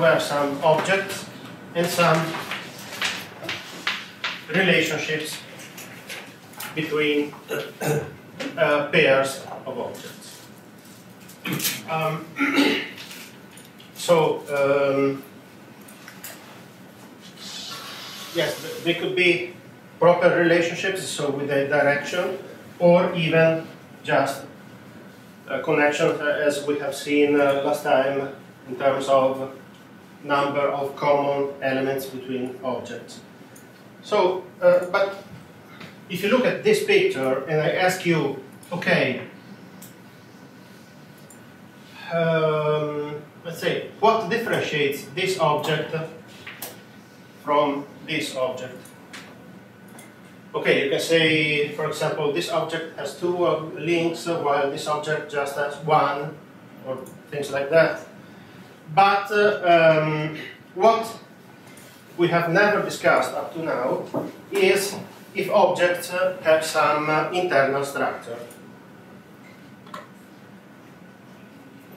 were some objects and some relationships between pairs of objects. Yes, they could be proper relationships, so with a direction, or even just a connection, as we have seen last time, in terms of number of common elements between objects. So, but if you look at this picture and I ask you, okay, let's say, what differentiates this object from this object? Okay, you can say, for example, this object has two links, while this object just has one, or things like that. But what we have never discussed up to now is if objects have some internal structure.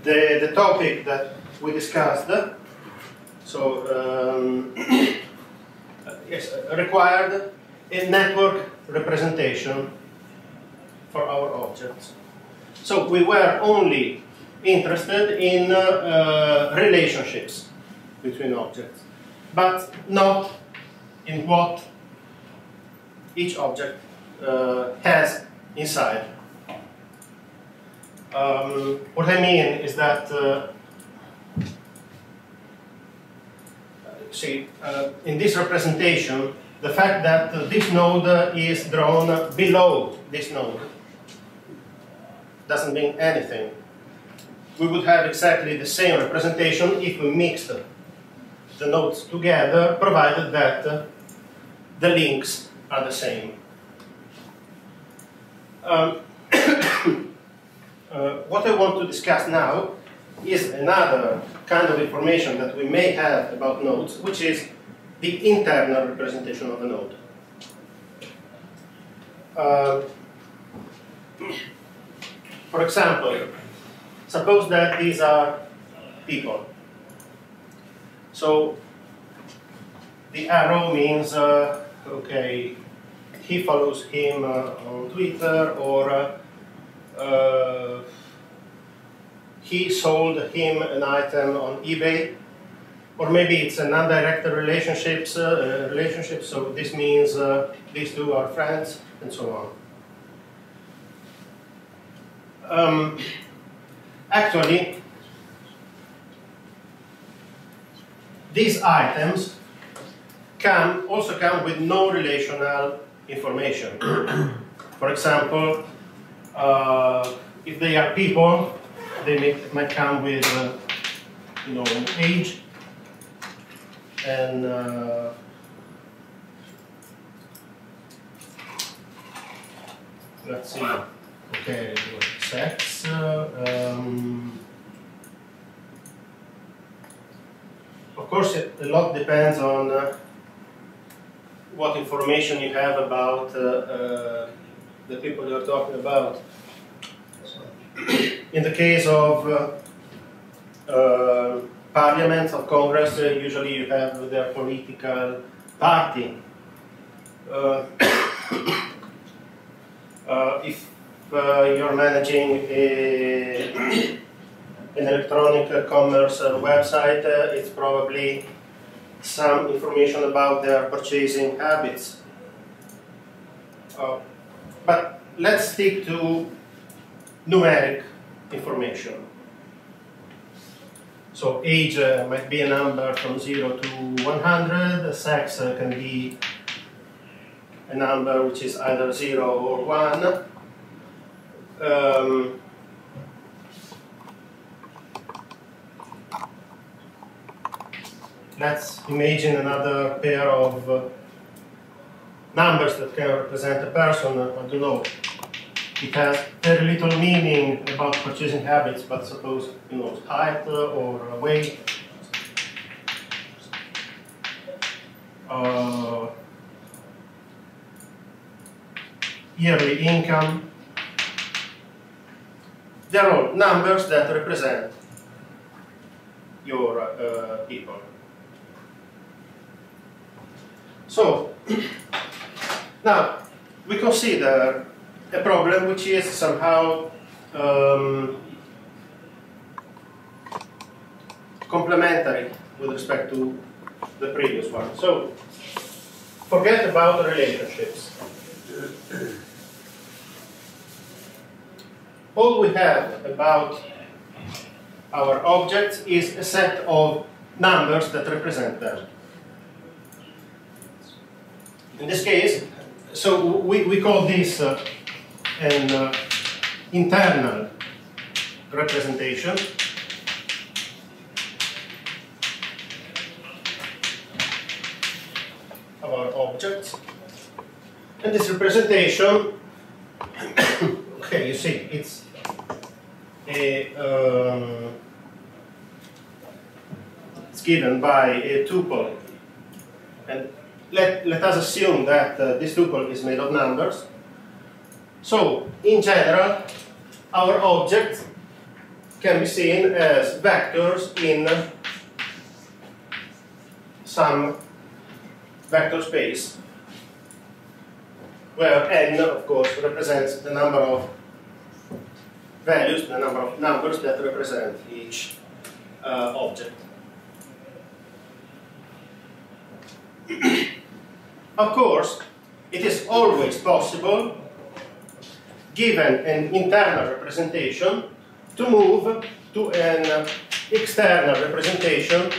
The topic that we discussed, so yes, required a network representation for our objects. So we were only interested in relationships between objects, but not in what each object has inside. What I mean is that, in this representation, the fact that this node is drawn below this node doesn't mean anything. We would have exactly the same representation if we mixed the nodes together, provided that the links are the same. What I want to discuss now is another kind of information that we may have about nodes, which is the internal representation of a node. For example, suppose that these are people. So the arrow means, okay, he follows him on Twitter, or he sold him an item on eBay, or maybe it's a non-directed relationship, so this means these two are friends, and so on. Actually, these items also come with no relational information. For example, if they are people, they might come with, age, and let's see. Okay, sex. Of course, a lot depends on what information you have about the people you're talking about. In the case of parliament, of Congress, usually you have their political party. If you're managing an electronic commerce website, it's probably some information about their purchasing habits. But let's stick to numeric information. So age might be a number from 0 to 100, sex can be a number which is either 0 or 1. Let's imagine another pair of numbers that can represent a person. I don't know. It has very little meaning about purchasing habits, but suppose height or weight. Yearly income. They're all numbers that represent your people. So now we consider a problem which is somehow complementary with respect to the previous one. So forget about the relationships. All we have about our objects is a set of numbers that represent them. In this case, so we call this an internal representation. Of our objects. And this representation, okay, you see, it's it's given by a tuple, and let us assume that this tuple is made of numbers. So in general, our object can be seen as vectors in some vector space, where n, of course, represents the number of values, the number of numbers that represent each object. Of course, it is always possible, given an internal representation, to move to an external representation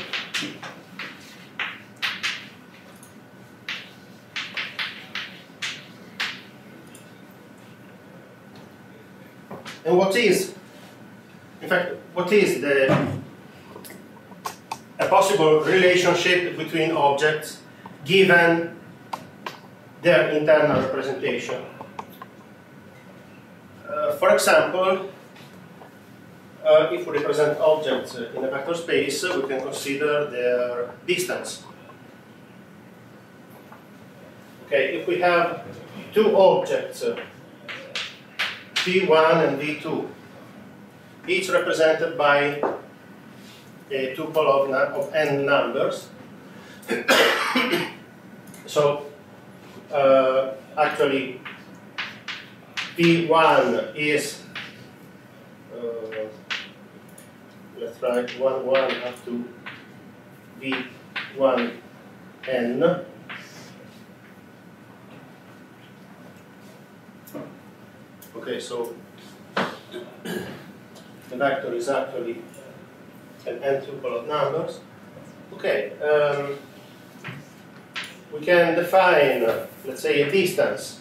and what is a possible relationship between objects given their internal representation? For example, if we represent objects in a vector space, we can consider their distance. Okay, if we have two objects, V1 and V2, each represented by a tuple of n numbers. So actually V1 is let's write 1 1 up to V1 n. Okay, so the vector is actually an n tuple of numbers. Okay, we can define, let's say, a distance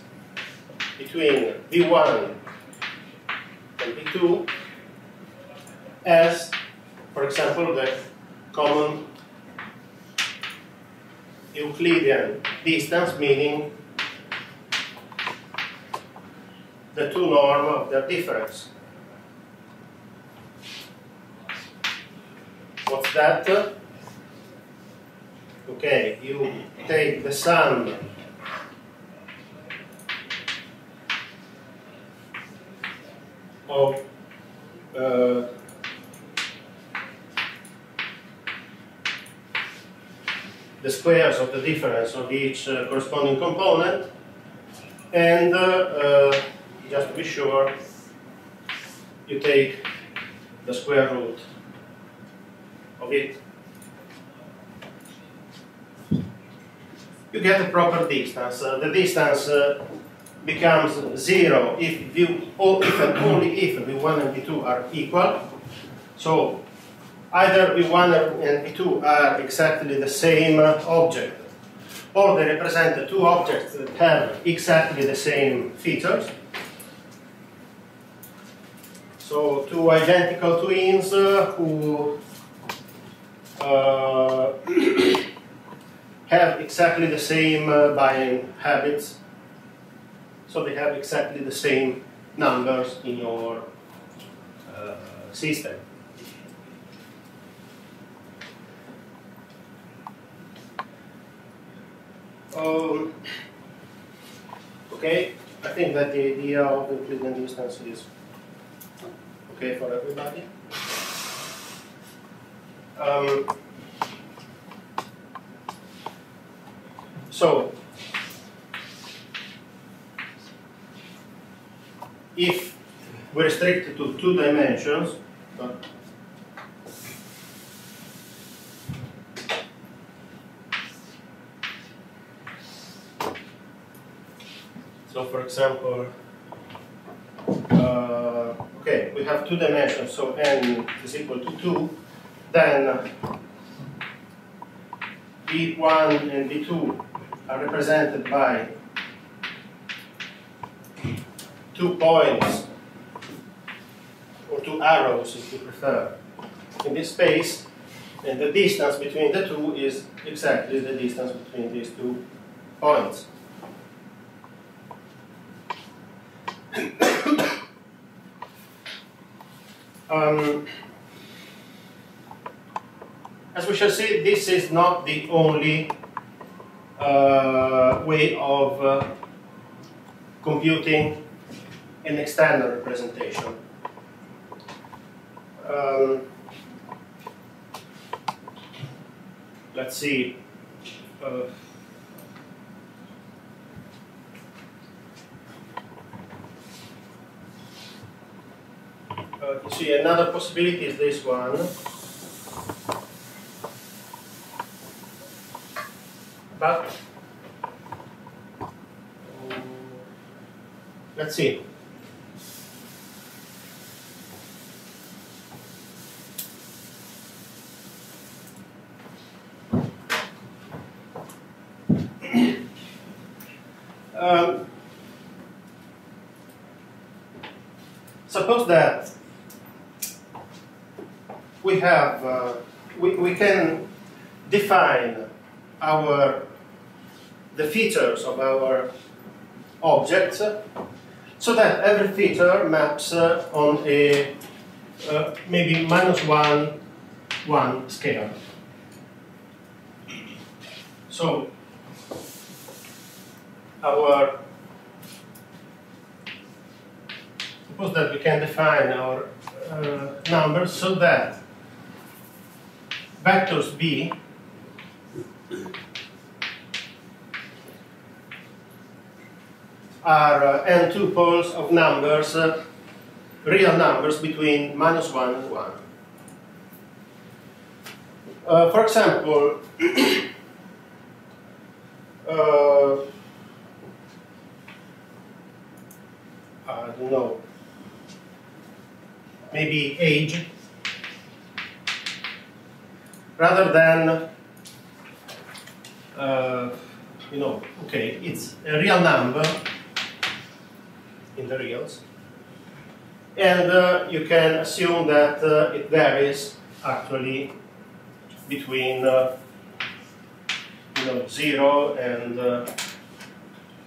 between V1 and V2 as, for example, the common Euclidean distance, meaning the two norm of their difference. What's that? Okay, you take the sum of the squares of the difference of each corresponding component, and just to be sure, you take the square root of it. You get a proper distance. The distance becomes 0 if and only if V1 and V2 are equal. So either V1 and V2 are exactly the same object, or they represent the two objects that have exactly the same features. So two identical twins who have exactly the same buying habits, so they have exactly the same numbers in your system. Okay, I think that the idea of Euclidean distance is okay for everybody. So if we restrict it to 2 dimensions, so for example, okay, we have 2 dimensions, so n is equal to 2, then B1 and B2 are represented by 2 points, or 2 arrows if you prefer, in this space, and the distance between the two is exactly the distance between these 2 points. As we shall see, this is not the only way of computing an external representation. Let's see. You see, another possibility is this one. But let's see. Suppose that we have we can define the features of our objects so that every feature maps on a maybe -1 scale. So suppose that we can define our numbers so that vectors B are n tuples of numbers, real numbers between -1 and 1. For example, I don't know, maybe age, rather than, you know, okay, it's a real number in the reals, and you can assume that it varies actually between you know, 0 and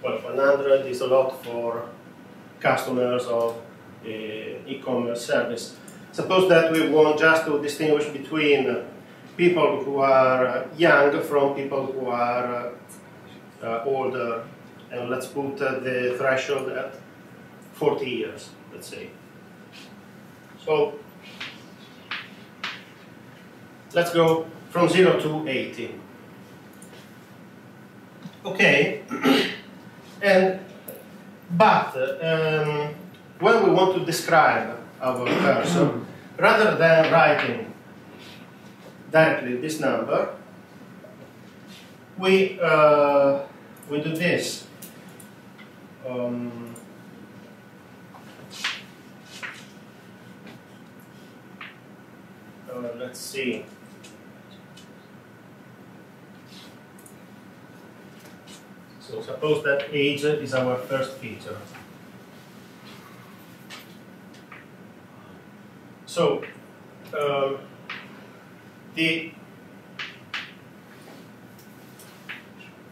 well, 100 is a lot for customers of e-commerce service. Suppose that we want just to distinguish between people who are young from people who are older, and let's put the threshold at 40 years, let's say. So let's go from 0 to 80. Okay, but when we want to describe our person, rather than writing directly this number, we do this. Let's see. So suppose that age is our first feature. So the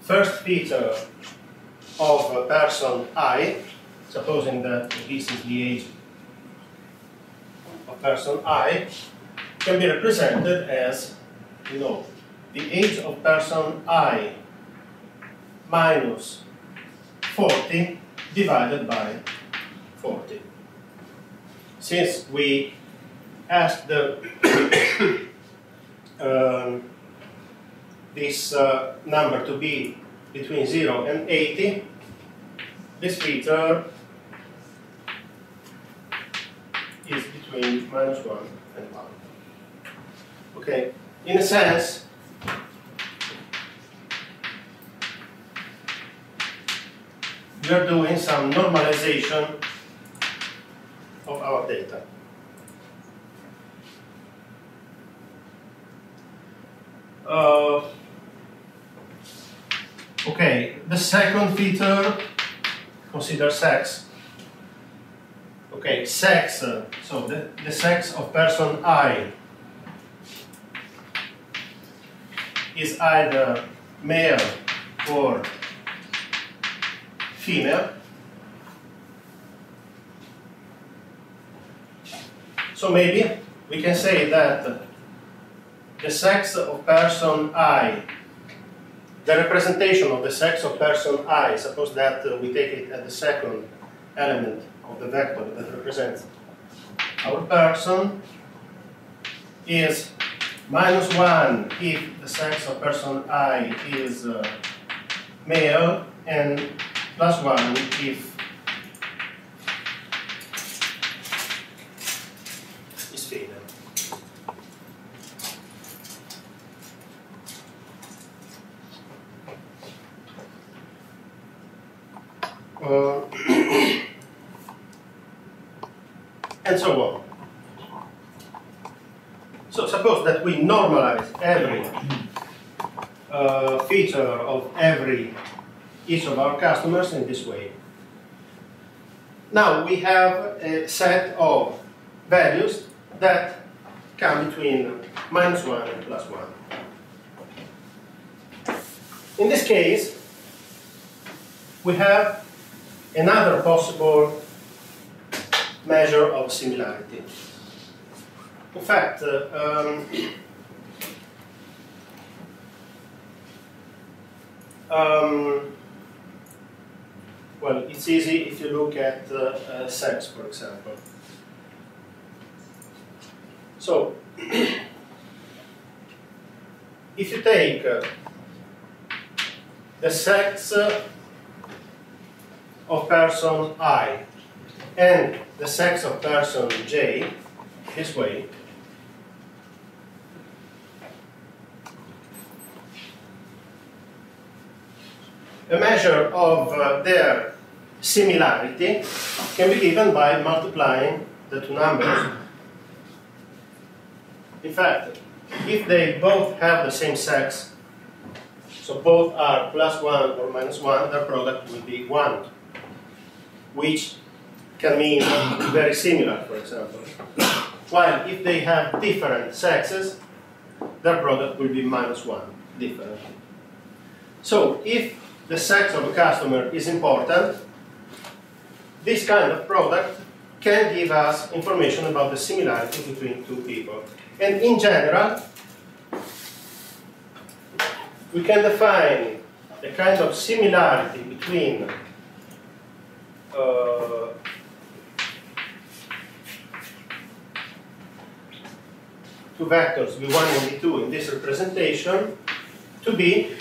first feature of a person I, supposing that this is the age of person I, can be represented as, you know, the age of person I minus 40 divided by 40. Since we asked the this number to be between 0 and 80, this feature is between -1 and 1. Okay, in a sense, we are doing some normalization of our data. Okay, the second feature considers sex. Okay, sex, so the sex of person I is either male or female. So maybe we can say that the sex of person I, the representation of the sex of person I, suppose that we take it as the second element of the vector that represents our person, is -1 if the sex of person I is male, and +1 if is female. And so on. So suppose that we normalize every feature of each of our customers in this way. Now we have a set of values that come between -1 and +1. In this case, we have another possible measure of similarity. In fact, well, it's easy if you look at sex, for example. So, if you take the sex of person I and the sex of person J this way, a measure of their similarity can be given by multiplying the two numbers. In fact, if they both have the same sex, so both are +1 or -1, their product will be 1, which can mean very similar, for example. While if they have different sexes, their product will be -1, different. So if the sex of a customer is important, this kind of product can give us information about the similarity between two people. And in general, we can define a kind of similarity between two vectors v1 and v2 in this representation to be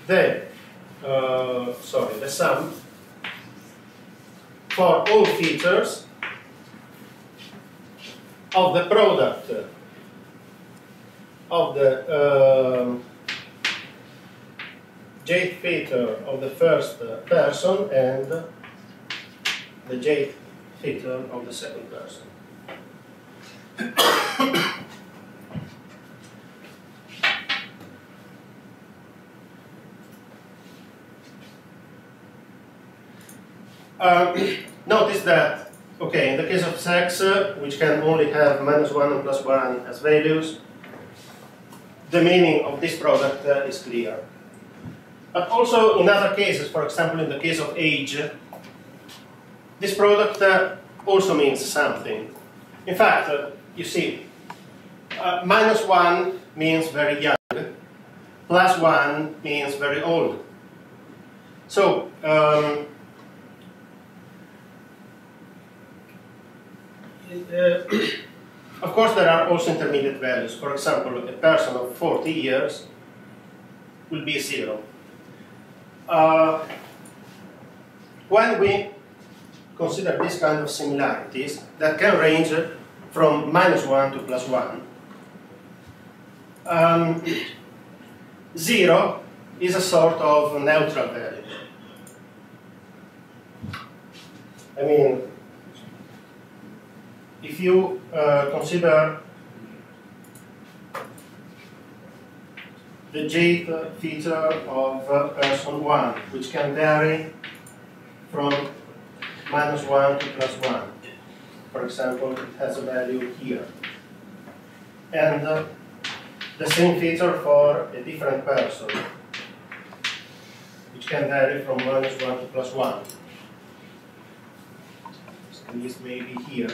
the sum for all features of the product of the jth feature of the first person and the jth feature of the second person. Notice that, okay, in the case of sex, which can only have -1 and +1 as values, the meaning of this product is clear. But also in other cases, for example, in the case of age, this product also means something. In fact, you see, -1 means very young, +1 means very old. So, Of course, there are also intermediate values. For example, a person of 40 years will be 0. When we consider this kind of similarities that can range from -1 to +1, 0 is a sort of neutral value. I mean, if you consider the jth feature of person 1, which can vary from -1 to +1. For example, it has a value here. And the same feature for a different person, which can vary from -1 to +1. At least maybe here.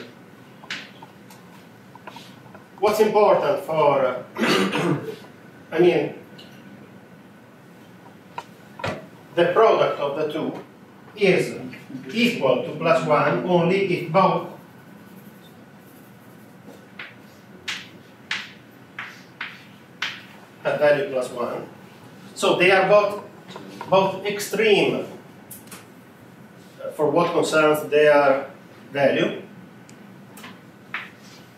What's important for, I mean, the product of the two is equal to +1 only if both have value +1. So they are both extreme for what concerns their value,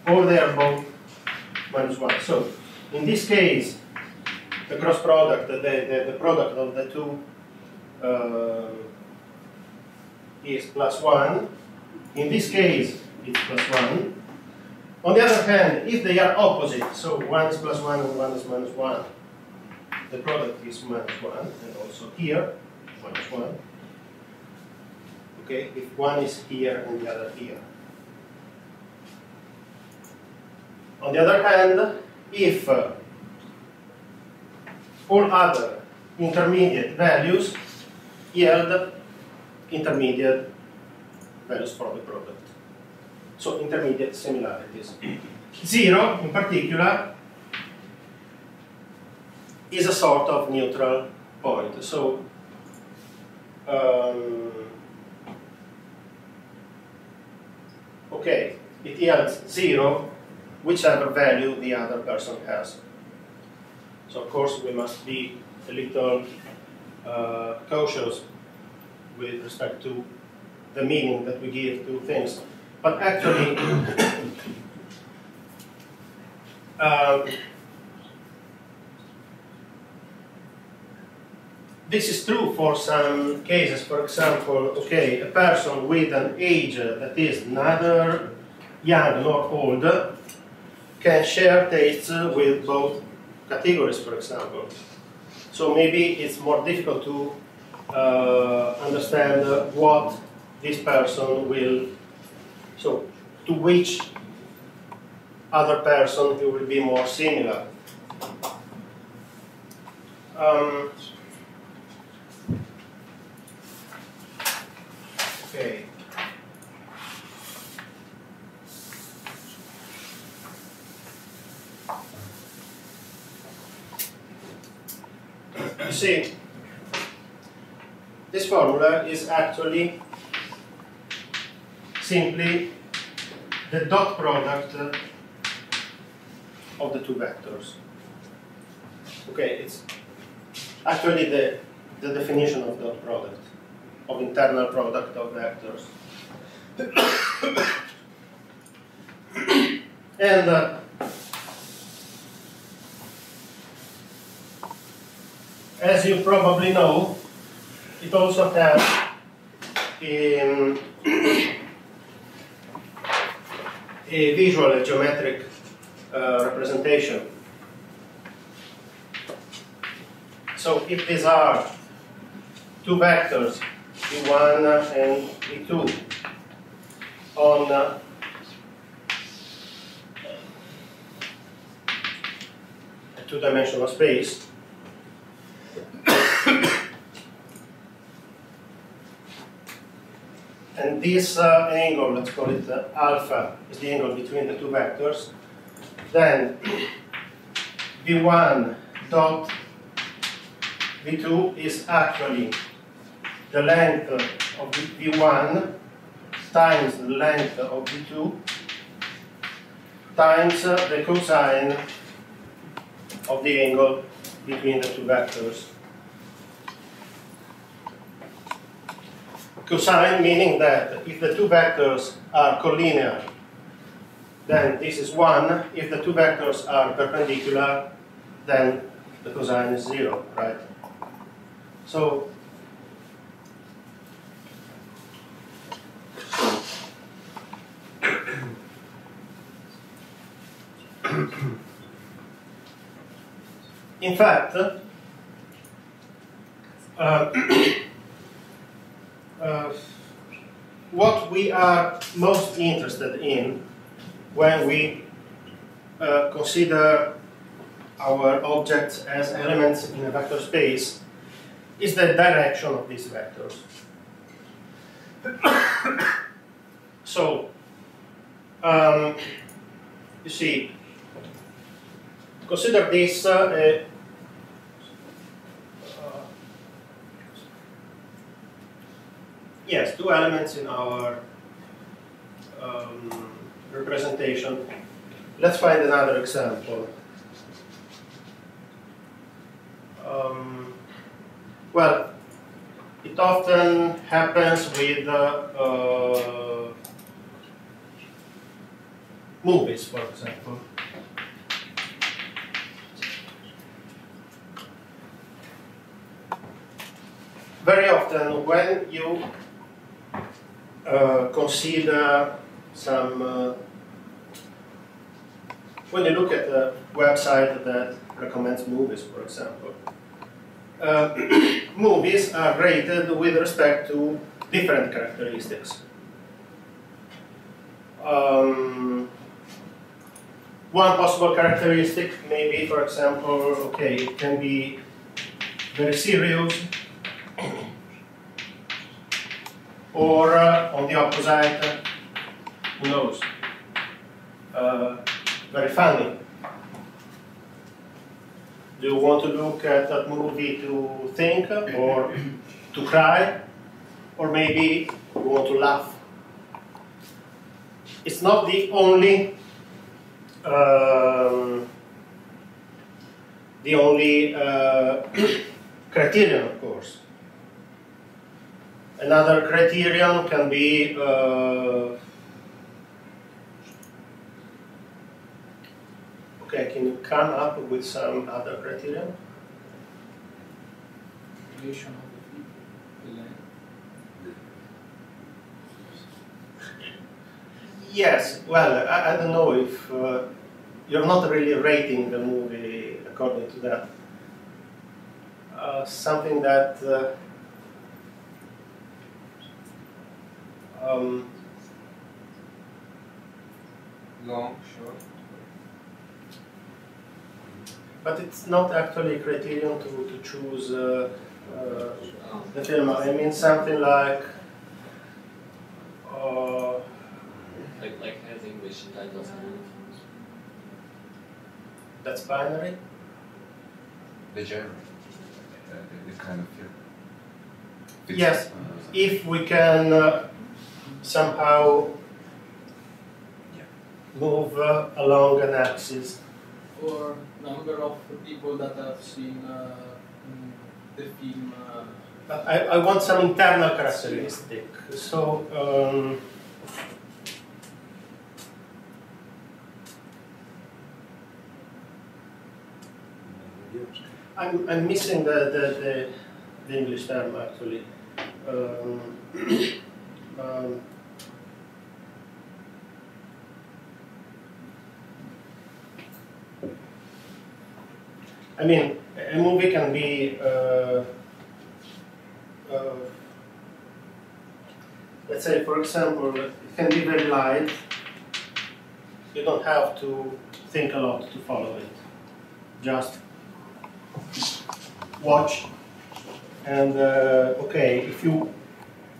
or they are both -1. So in this case, the cross product, the product of the two is +1. In this case, it's +1. On the other hand, if they are opposite, so one is +1 and one is -1, the product is -1, and also here, -1. Okay, if one is here and the other here. On the other hand, if all other intermediate values yield intermediate values for the product. So intermediate similarities. 0, in particular, is a sort of neutral point. So okay, it yields 0, whichever value the other person has. So of course we must be a little cautious with respect to the meaning that we give to things. But actually, this is true for some cases. For example, okay, a person with an age that is neither young nor old can share tastes with both categories, for example. So maybe it's more difficult to understand what this person will, so to which other person he will be more similar. Okay. You see, this formula is actually simply the dot product of the two vectors. Okay, it's actually the definition of dot product, of internal product of vectors. And as you probably know, it also has a visual, a geometric representation. So if these are two vectors, V1 and V2, on a two-dimensional space, and this angle, let's call it alpha, is the angle between the two vectors, then V1 dot V2 is actually the length of V1 times the length of V2 times the cosine of the angle between the two vectors. Cosine meaning that if the two vectors are collinear, then this is 1. If the two vectors are perpendicular, then the cosine is 0, right? So, in fact, what we are most interested in when we consider our objects as elements in a vector space is the direction of these vectors. So, you see, consider this yes, two elements in our representation. Let's find another example. Well, it often happens with movies, for example. Very often, when you consider some, when you look at a website that recommends movies, for example, movies are rated with respect to different characteristics. One possible characteristic may be, for example, okay, it can be very serious, or on the opposite, who knows, very funny. Do you want to look at that movie to think, or to cry, or maybe you want to laugh? It's not the only criterion, of course. Another criterion can be okay, can you come up with some other criterion? Relation of the length. Yes, well, I don't know if you're not really rating the movie according to that. Something that Long, short. but it's not actually a criterion to choose the film. I mean something like like has English titles. that's binary. The genre. The kind of film. Yes, if we can somehow move along an axis. Or number of people that have seen the film. But I want some internal characteristic. So I'm missing the English term actually. I mean, a movie can be, let's say, for example, it can be very light. You don't have to think a lot to follow it. Just watch, and okay, if you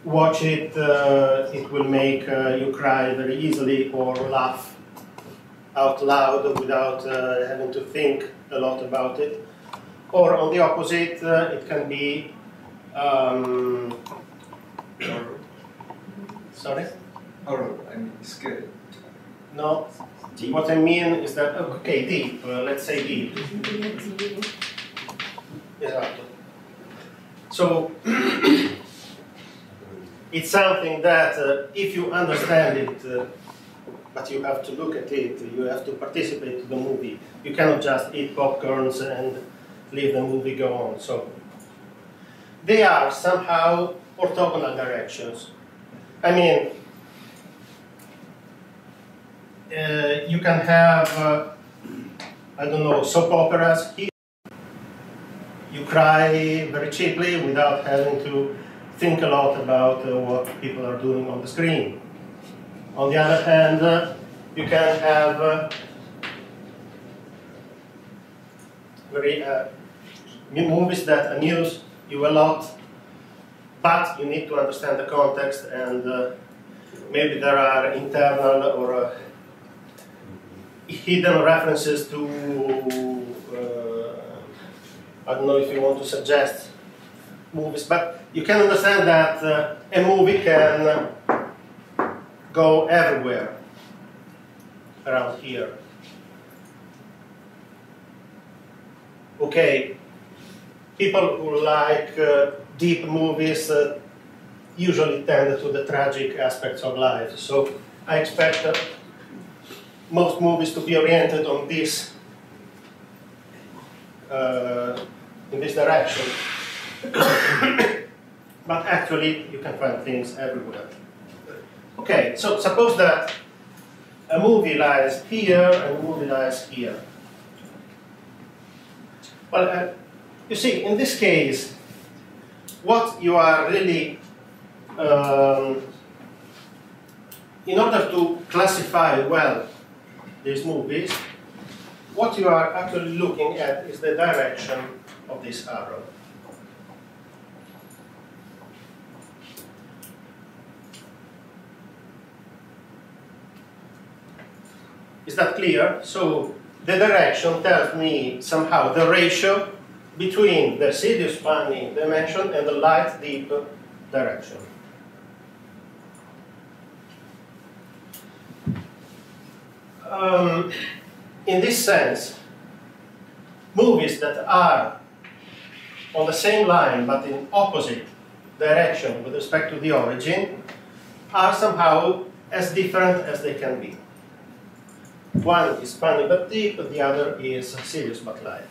watch it, it will make you cry very easily or laugh out loud without having to think a lot about it. Or on the opposite, it can be sorry? Horror, I mean, scary. No, What I mean is that, okay, deep, let's say deep. Esatto. So, it's something that if you understand it, but you have to look at it, you have to participate in the movie. You cannot just eat popcorns and leave the movie go on. So, they are somehow orthogonal directions. I mean, you can have, I don't know, soap operas here. You cry very cheaply without having to think a lot about what people are doing on the screen. On the other hand, you can have very movies that amuse you a lot, but you need to understand the context, and maybe there are internal or hidden references to, I don't know if you want to suggest movies, but you can understand that a movie can go everywhere around here. Okay, people who like deep movies usually tend to the tragic aspects of life, so I expect most movies to be oriented on this, in this direction. But actually, you can find things everywhere. Okay, so suppose that a movie lies here and a movie lies here. Well, you see, in this case, what you are really, in order to classify well these movies, what you are actually looking at is the direction of this arrow. Is that clear? So the direction tells me somehow the ratio between the serious funny dimension and the light deep direction. In this sense, movies that are on the same line but in opposite direction with respect to the origin are somehow as different as they can be. One is funny but deep, the other is serious but light.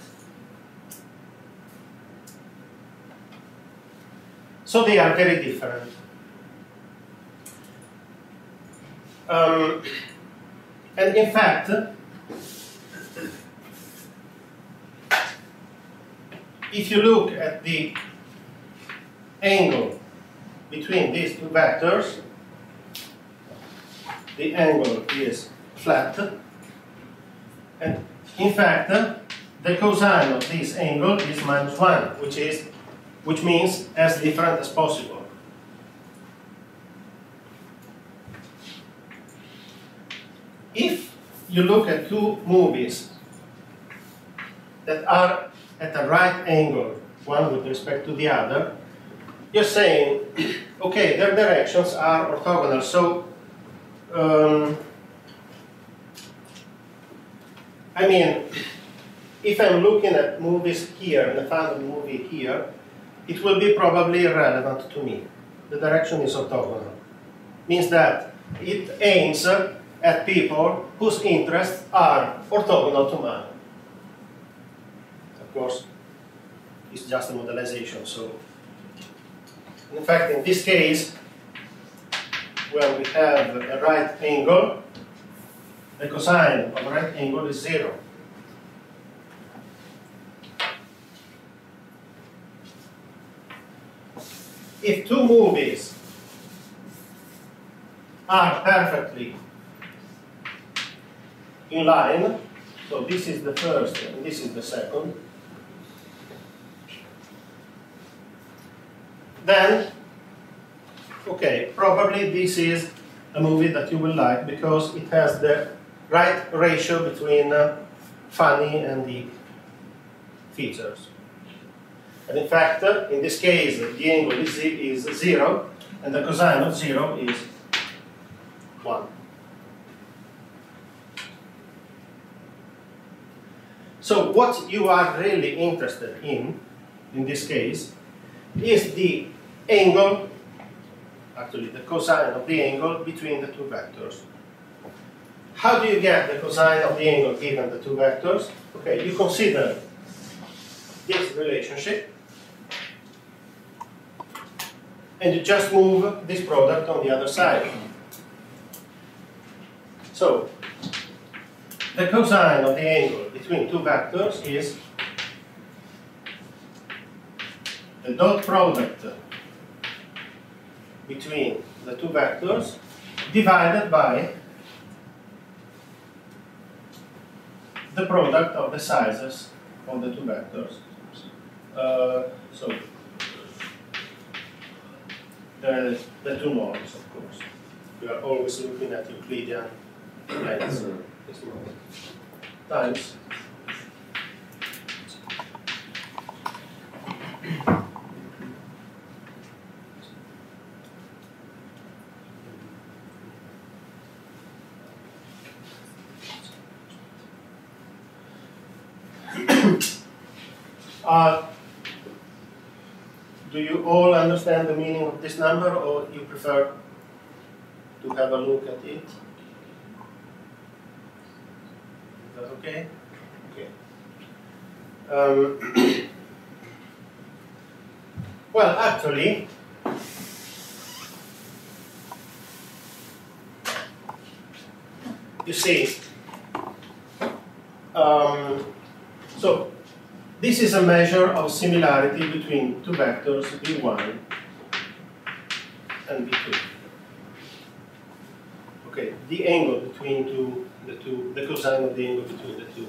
So they are very different. And in fact, if you look at the angle between these two vectors, the angle is flat, and in fact, the cosine of this angle is -1, which means as different as possible. If you look at two movies that are at a right angle, one with respect to the other, you're saying, okay, their directions are orthogonal, so I mean, if I'm looking at movies here and I find a movie here, it will be probably irrelevant to me. The direction is orthogonal. Means that it aims at people whose interests are orthogonal to mine. Of course, it's just a modelization, so in fact, in this case, when we have a right angle, the cosine of a right angle is 0. If two movies are perfectly in line, so this is the first and this is the second, then, okay, probably this is a movie that you will like because it has the right ratio between funny and deep features. And in fact, in this case, the angle is 0, and the cosine of 0 is 1. So what you are really interested in this case, is the angle, actually the cosine of the angle between the two vectors. How do you get the cosine of the angle given the two vectors? Okay, you consider this relationship, and you just move this product on the other side. So, the cosine of the angle between two vectors is the dot product between the two vectors divided by the product of the sizes of the two vectors. So the two norms, of course. We are always looking at Euclidean lengths. Times do you all understand the meaning of this number, or you prefer to have a look at it? Is that okay? Okay. Well, actually, you see, so this is a measure of similarity between two vectors v1 and v2. Okay, the angle between the cosine of the angle between the two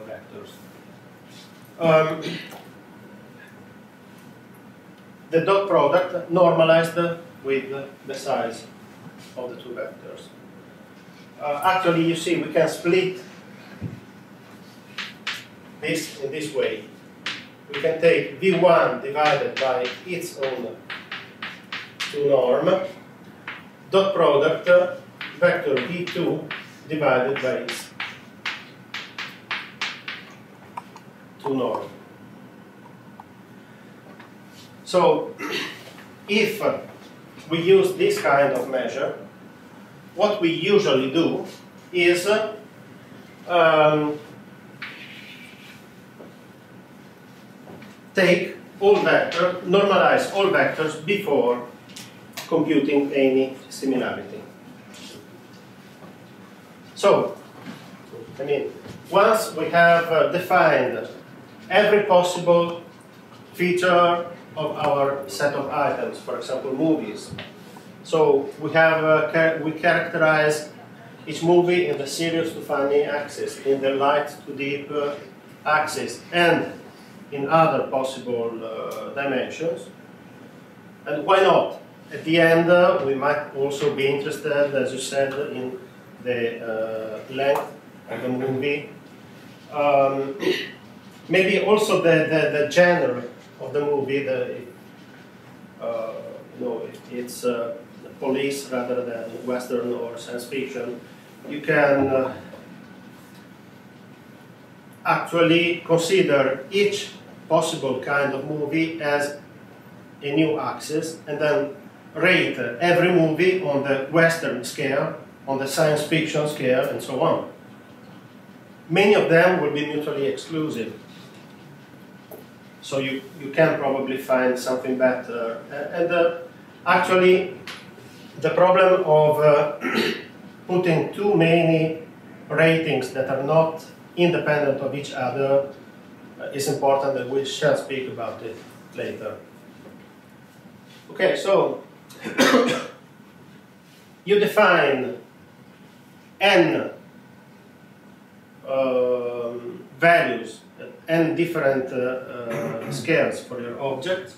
vectors. The dot product normalized with the size of the two vectors. Actually, you see, we can split this in this way. We can take v1 divided by its own two norm, dot product vector v2 divided by its two norm. So, if we use this kind of measure, what we usually do is take all vectors, normalize all vectors before computing any similarity. So, I mean, once we have defined every possible feature of our set of items, for example, movies. So we have we characterize each movie in the serious to funny axis, in the light to deep axis, and in other possible dimensions. And why not? At the end, we might also be interested, as you said, in the length of the movie. Maybe also the genre of the movie, if it's police rather than Western or science fiction. You can actually consider each possible kind of movie as a new axis, and then rate every movie on the Western scale, on the science fiction scale, and so on. Many of them will be mutually exclusive. So you can probably find something better. And actually, the problem of putting too many ratings that are not independent of each other is important, and we shall speak about it later. Okay, so you define n values, n different scales for your object.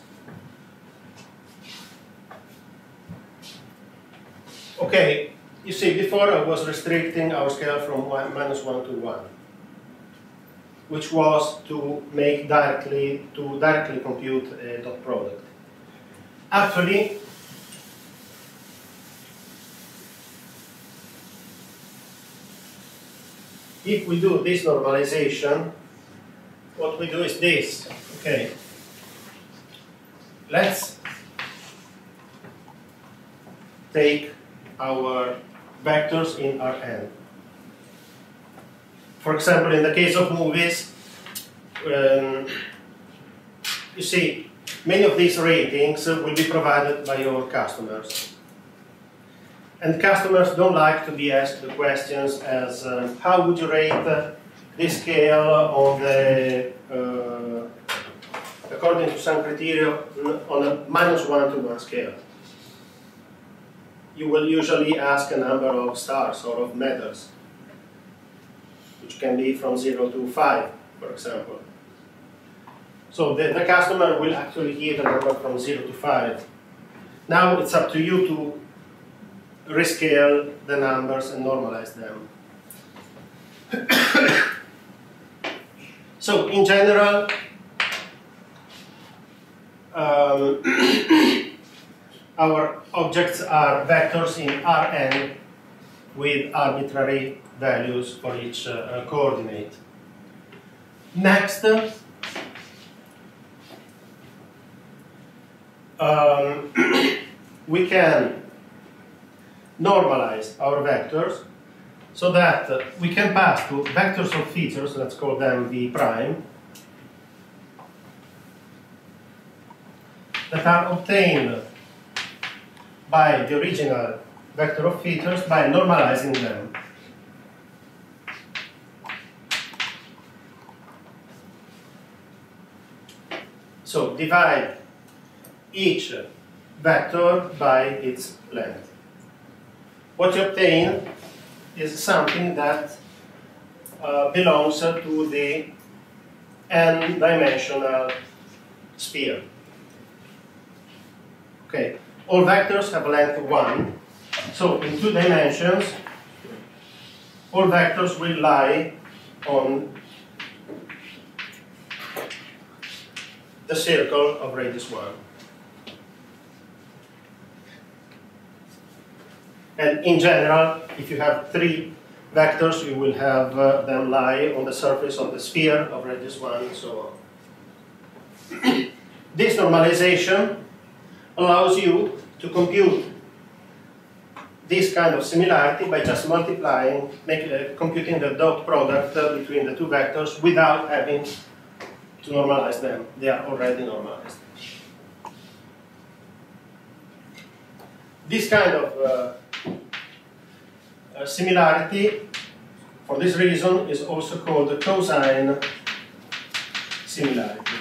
Okay, you see, before I was restricting our scale from -1 to 1, which was to make directly compute a dot product. Actually, if we do this normalization, what we do is this. Okay. Let's take our vectors in Rn. For example, in the case of movies, you see, many of these ratings will be provided by your customers. And customers don't like to be asked the questions as, how would you rate this scale on the, according to some criteria, on a -1 to 1 scale? You will usually ask a number of stars or of medals, which can be from 0 to 5, for example. So the customer will actually give a number from 0 to 5. Now it's up to you to rescale the numbers and normalize them. So in general, our objects are vectors in Rn with arbitrary values for each coordinate. Next, we can normalize our vectors so that we can pass to vectors of features, let's call them V prime, that are obtained by the original vector of features by normalizing them. So divide each vector by its length. What you obtain is something that belongs to the n-dimensional sphere. Okay, all vectors have length 1, so in 2 dimensions, all vectors will lie on the circle of radius 1. And in general, if you have 3 vectors, you will have them lie on the surface of the sphere of radius 1 and so on. This normalization allows you to compute this kind of similarity by just multiplying, computing the dot product between the 2 vectors without having to normalize them. They are already normalized. This kind of similarity, for this reason, is also called the cosine similarity.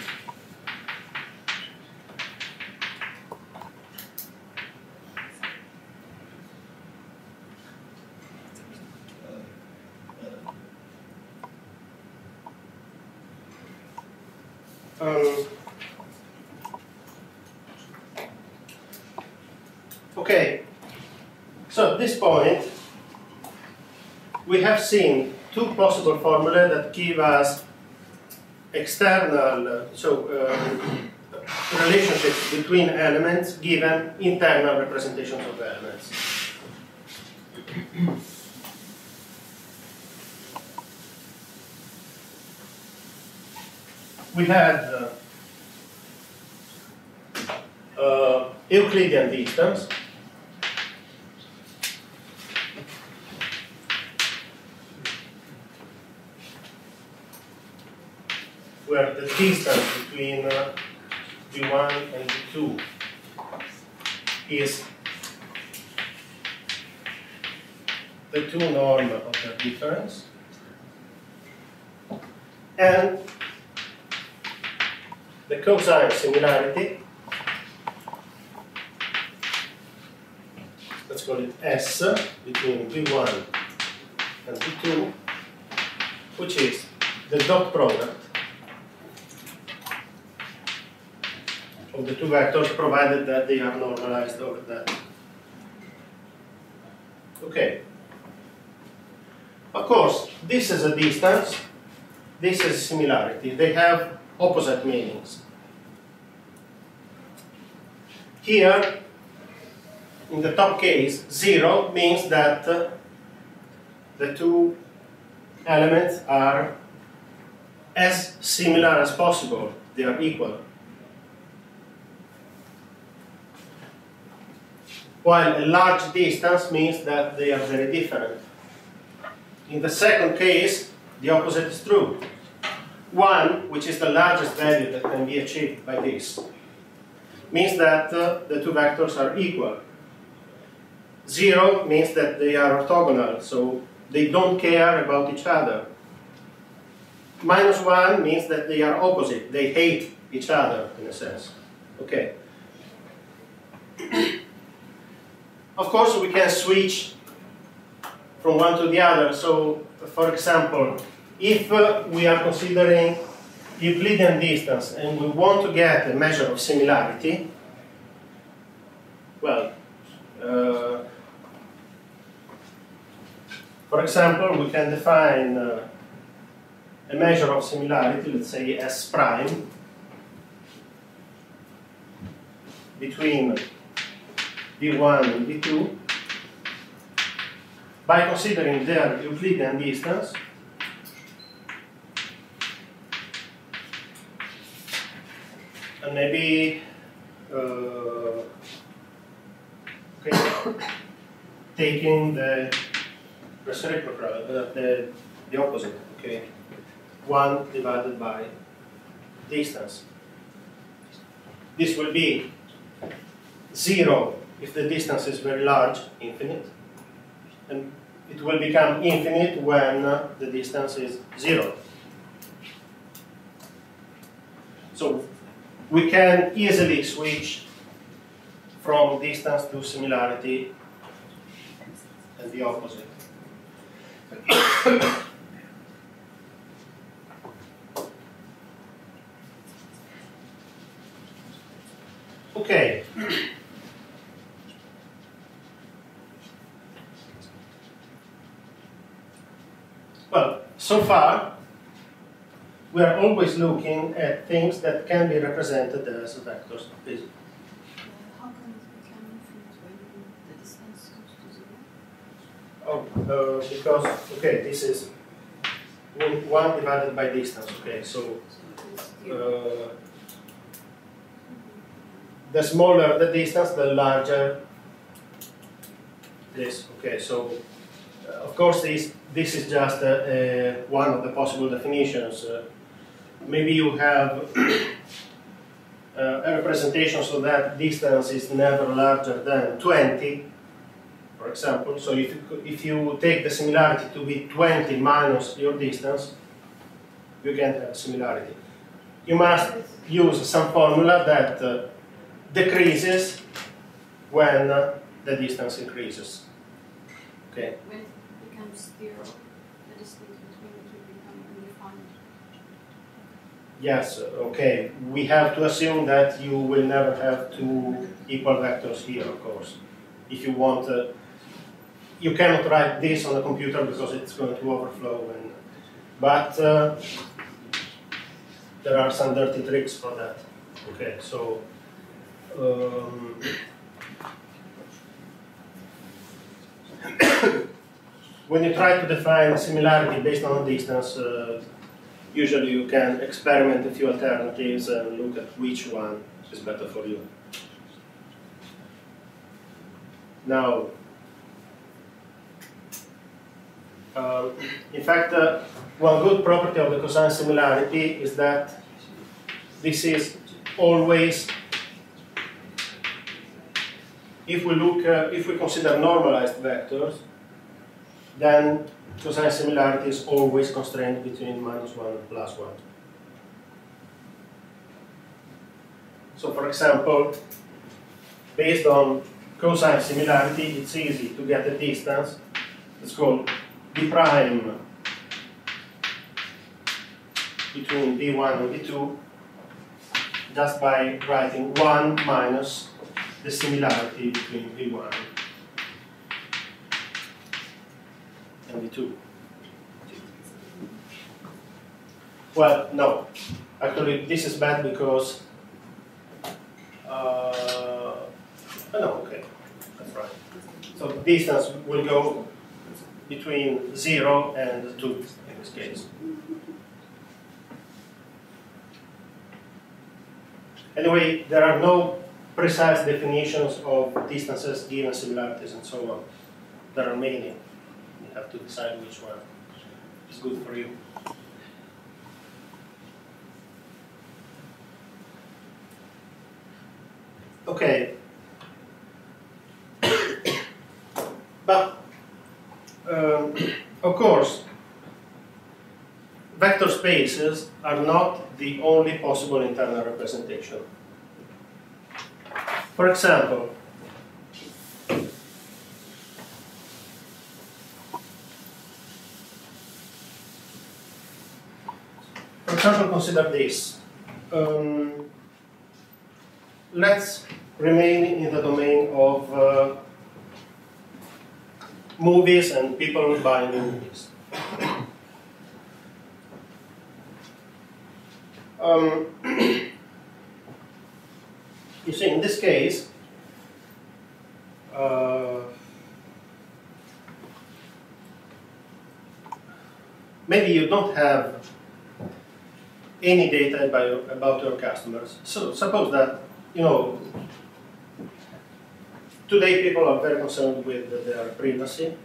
Okay, so at this point, we have seen 2 possible formulae that give us external, relationships between elements given internal representations of elements. We had Euclidean distance, where the distance between V1 and V2 is the 2 norm of the difference, and the cosine similarity, let's call it S, between V1 and V2, which is the dot product of the 2 vectors, provided that they are normalized over that. Okay. Of course, this is a distance, this is a similarity. They have opposite meanings. Here, in the top case, 0 means that the 2 elements are as similar as possible. They are equal. While a large distance means that they are very different. In the second case, the opposite is true. 1, which is the largest value that can be achieved by this, means that the two vectors are equal. 0 means that they are orthogonal, so they don't care about each other. -1 means that they are opposite, they hate each other in a sense. Okay. Of course, we can switch from one to the other. So, for example, if we are considering Euclidean distance and we want to get a measure of similarity, well, for example, we can define a measure of similarity, let's say S prime, between V1 and V2 by considering their Euclidean distance and maybe okay, taking the reciprocal, the opposite, okay, 1 divided by distance. This will be 0 if the distance is very large, infinite, and it will become infinite when the distance is 0. So we can easily switch from distance to similarity and the opposite. Okay. Well, so far, we are always looking at things that can be represented as vectors of physics. How can it become infinite when the distance comes to 0? Oh, because, okay, this is 1 divided by distance, okay, so the smaller the distance, the larger this, okay, so of course this is just one of the possible definitions. Maybe you have a representation so that distance is never larger than 20, for example. So if you take the similarity to be 20 minus your distance, you can have similarity. You must use some formula that decreases when the distance increases. Okay. When it becomes 0, the distance between it will become undefined. Yes, okay. We have to assume that you will never have two equal vectors here, of course. If you want, you cannot write this on a computer because it's going to overflow. But there are some dirty tricks for that. Okay, so when you try to define similarity based on distance, usually you can experiment a few alternatives and look at which one is better for you. Now, in fact, one good property of the cosine similarity is that this is always, if we consider normalized vectors, then cosine similarity is always constrained between -1 and +1. So, for example, based on cosine similarity, it's easy to get a distance. It's called d prime between v1 and v2 just by writing 1 minus the similarity between v1 and v2. Well, no. Actually, this is bad because no, okay, that's right. So the distance will go between 0 and 2 in this case. Anyway, there are no precise definitions of distances given similarities and so on. There are many. You have to decide which one is good for you. Okay. But, of course, vector spaces are not the only possible internal representation. For example, consider this. Let's remain in the domain of movies and people buying movies. You see, in this case, maybe you don't have any data about your customers. So suppose that, you know, today people are very concerned with their privacy.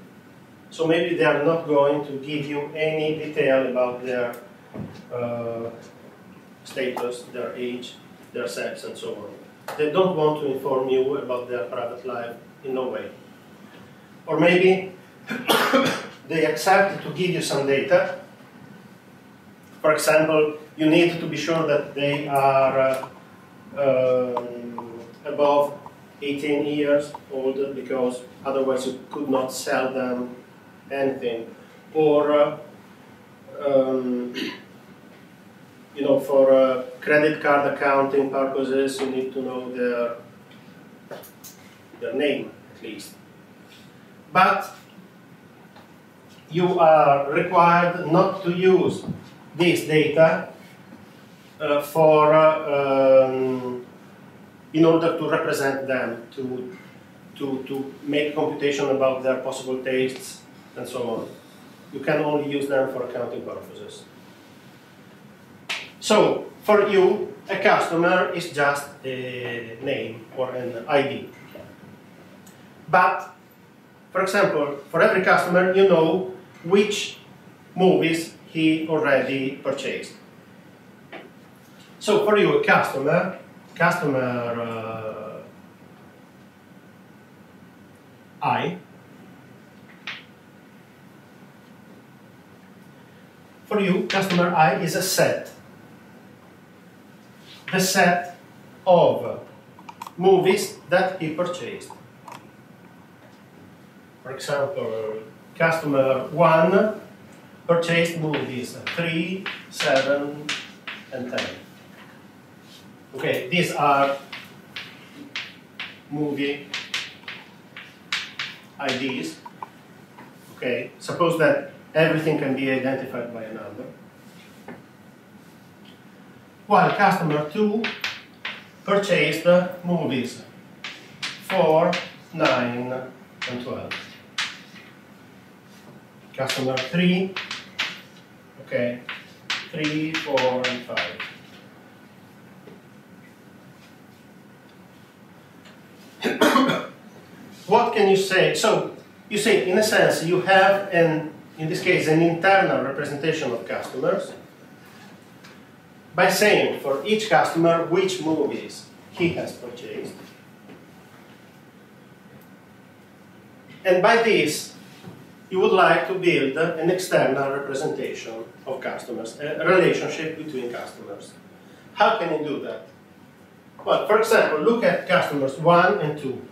So maybe they are not going to give you any detail about their status, their age, their sex, and so on. They don't want to inform you about their private life in no way. Or maybe they accept to give you some data. For example, you need to be sure that they are above 18 years old, because otherwise you could not sell them anything. Or you know, for credit card accounting purposes, you need to know their name at least. But you are required not to use this data in order to represent them, to make computation about their possible tastes and so on. You can only use them for accounting purposes. So, for you, a customer is just a name or an ID. But, for example, for every customer, you know which movies he already purchased. So, for you, a customer I, for you, customer I is a set. The set of movies that he purchased. For example, customer 1 purchased movies 3, 7, and 10. Okay, these are movie IDs. Okay, suppose that everything can be identified by a number. While customer 2 purchased movies 4, 9, and 12. Customer 3, okay, 3, 4, and 5. What can you say? So, you say, in a sense, you have, in this case, an internal representation of customers by saying for each customer which movies he has purchased. And by this, you would like to build an external representation of customers, a relationship between customers. How can you do that? Well, for example, look at customers 1 and 2.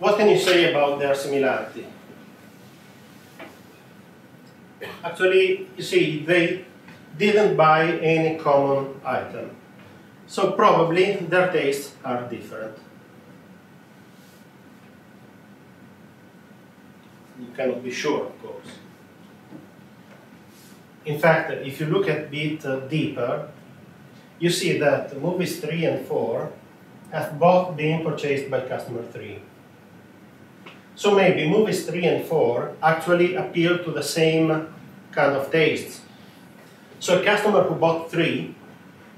What can you say about their similarity? Actually, you see, they didn't buy any common item. So probably their tastes are different. You cannot be sure, of course. In fact, if you look a bit deeper, you see that movies 3 and 4 have both been purchased by customer 3. So maybe movies 3 and 4 actually appeal to the same kind of tastes. So a customer who bought 3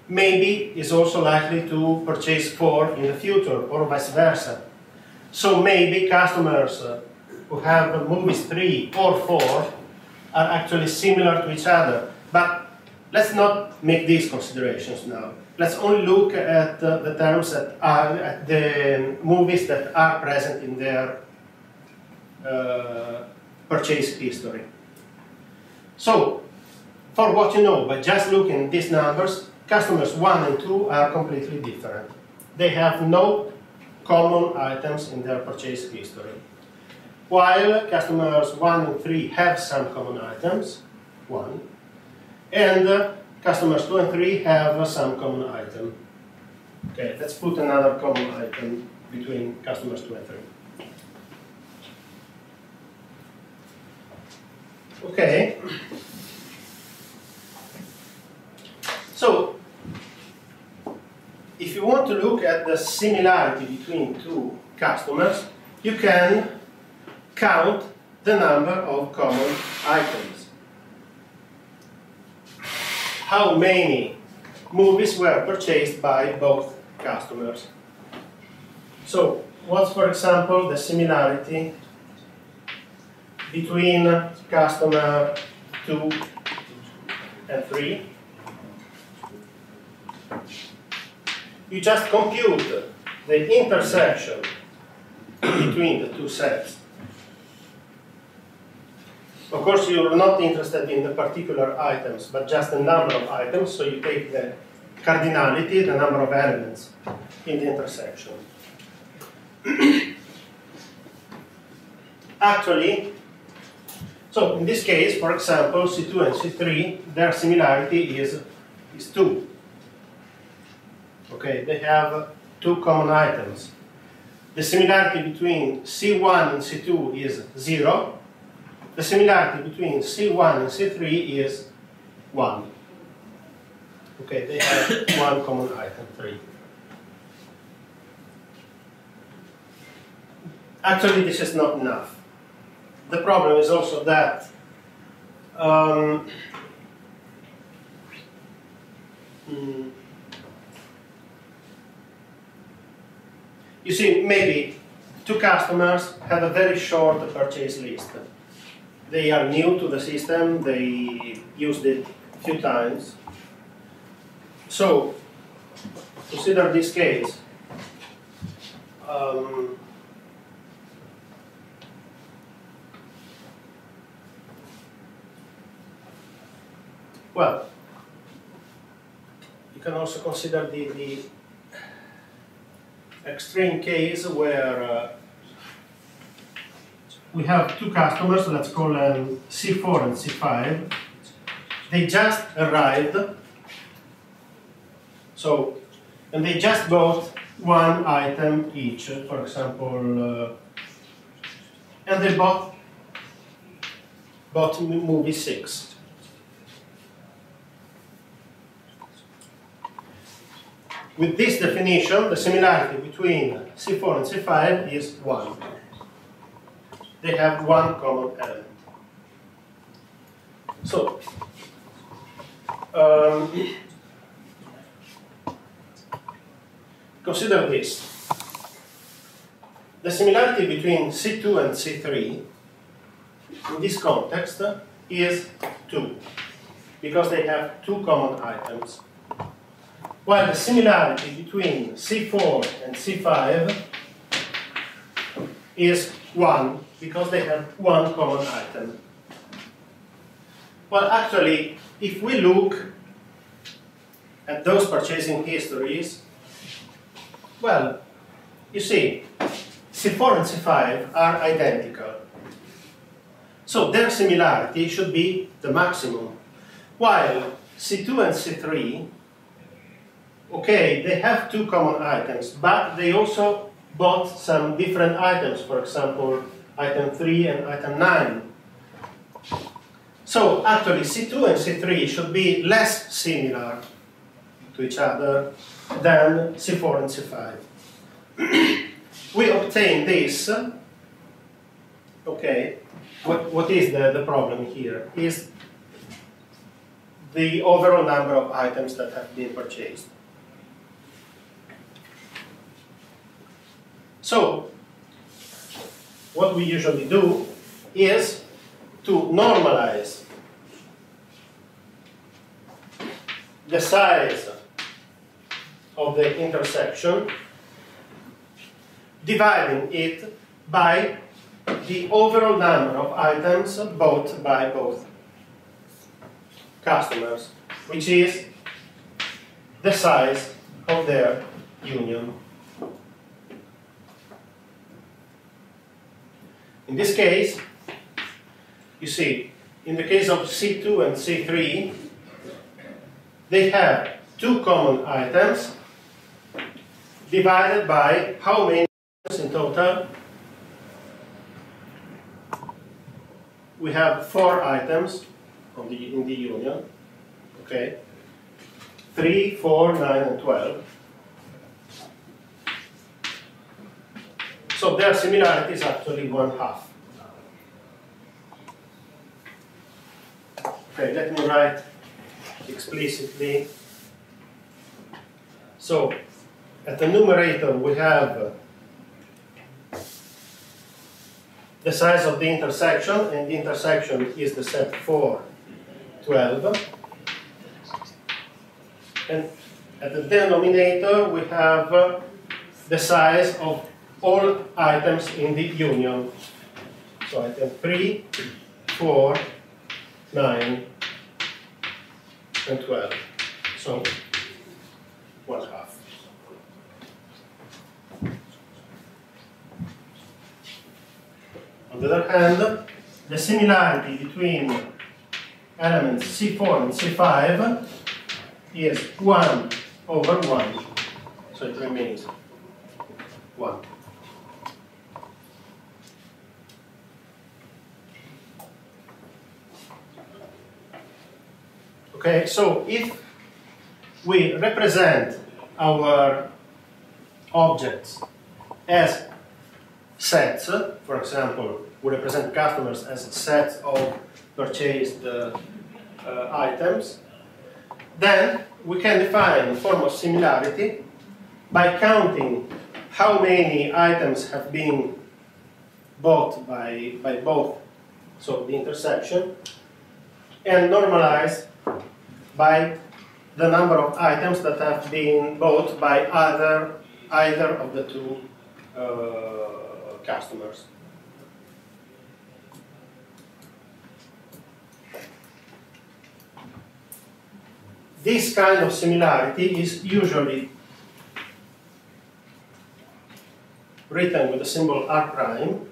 maybe is also likely to purchase 4 in the future, or vice versa. So maybe customers who have movies 3 or 4 are actually similar to each other. But let's not make these considerations now. Let's only look at the terms that are, at the movies that are present in their purchase history. So, for what you know, by just looking at these numbers, customers 1 and 2 are completely different. They have no common items in their purchase history. While customers 1 and 3 have some common items, 1, and customers 2 and 3 have some common item. Okay, let's put another common item between customers 2 and 3. Okay. So, if you want to look at the similarity between two customers, you can count the number of common items. How many movies were purchased by both customers? So, what's, for example, the similarity between customer 2 and 3? You just compute the intersection between the two sets. Of course, you're not interested in the particular items, but just the number of items, so you take the cardinality, the number of elements in the intersection. Actually, so in this case, for example, C2 and C3, their similarity is 2. Okay, they have 2 common items. The similarity between C1 and C2 is 0. The similarity between C1 and C3 is 1. Okay, they have 1 common item, 3. Actually, this is not enough. The problem is also that you see, maybe 2 customers have a very short purchase list. They are new to the system, they used it a few times. So, consider this case. Well, you can also consider the extreme case where we have 2 customers, let's call them C4 and C5. They just arrived, so, and they just bought 1 item each, for example, and they bought movie 6. With this definition, the similarity between C4 and C5 is 1. They have 1 common element. So, consider this. The similarity between C2 and C3 in this context is 2, because they have 2 common items. While the similarity between C4 and C5 is 1, because they have 1 common item. Well, actually, if we look at those purchasing histories, well, you see, C4 and C5 are identical. So their similarity should be the maximum. While C2 and C3, okay, they have 2 common items, but they also bought some different items, for example, item 3 and item 9. So actually C2 and C3 should be less similar to each other than C4 and C5. We obtain this Okay, what is the problem here? Is the overall number of items that have been purchased. So, what we usually do is to normalize the size of the intersection, dividing it by the overall number of items bought by both customers, which is the size of their union. In this case, you see, in the case of C2 and C3, they have two common items divided by how many items in total? We have 4 items in the union, okay? 3, 4, 9, and 12. So their similarity is actually 1/2. Okay, let me write explicitly. So at the numerator we have the size of the intersection, and the intersection is the set 4, 12. And at the denominator we have the size of all items in the union. So item 3, 4, 9, and 12. So 1/2. On the other hand, the similarity between elements C4 and C5 is 1/1. So it remains 1. Okay, so if we represent our objects as sets, for example, we represent customers as sets of purchased items, then we can define a form of similarity by counting how many items have been bought by both, so the intersection, and normalize by the number of items that have been bought by either of the two customers. This kind of similarity is usually written with the symbol R prime,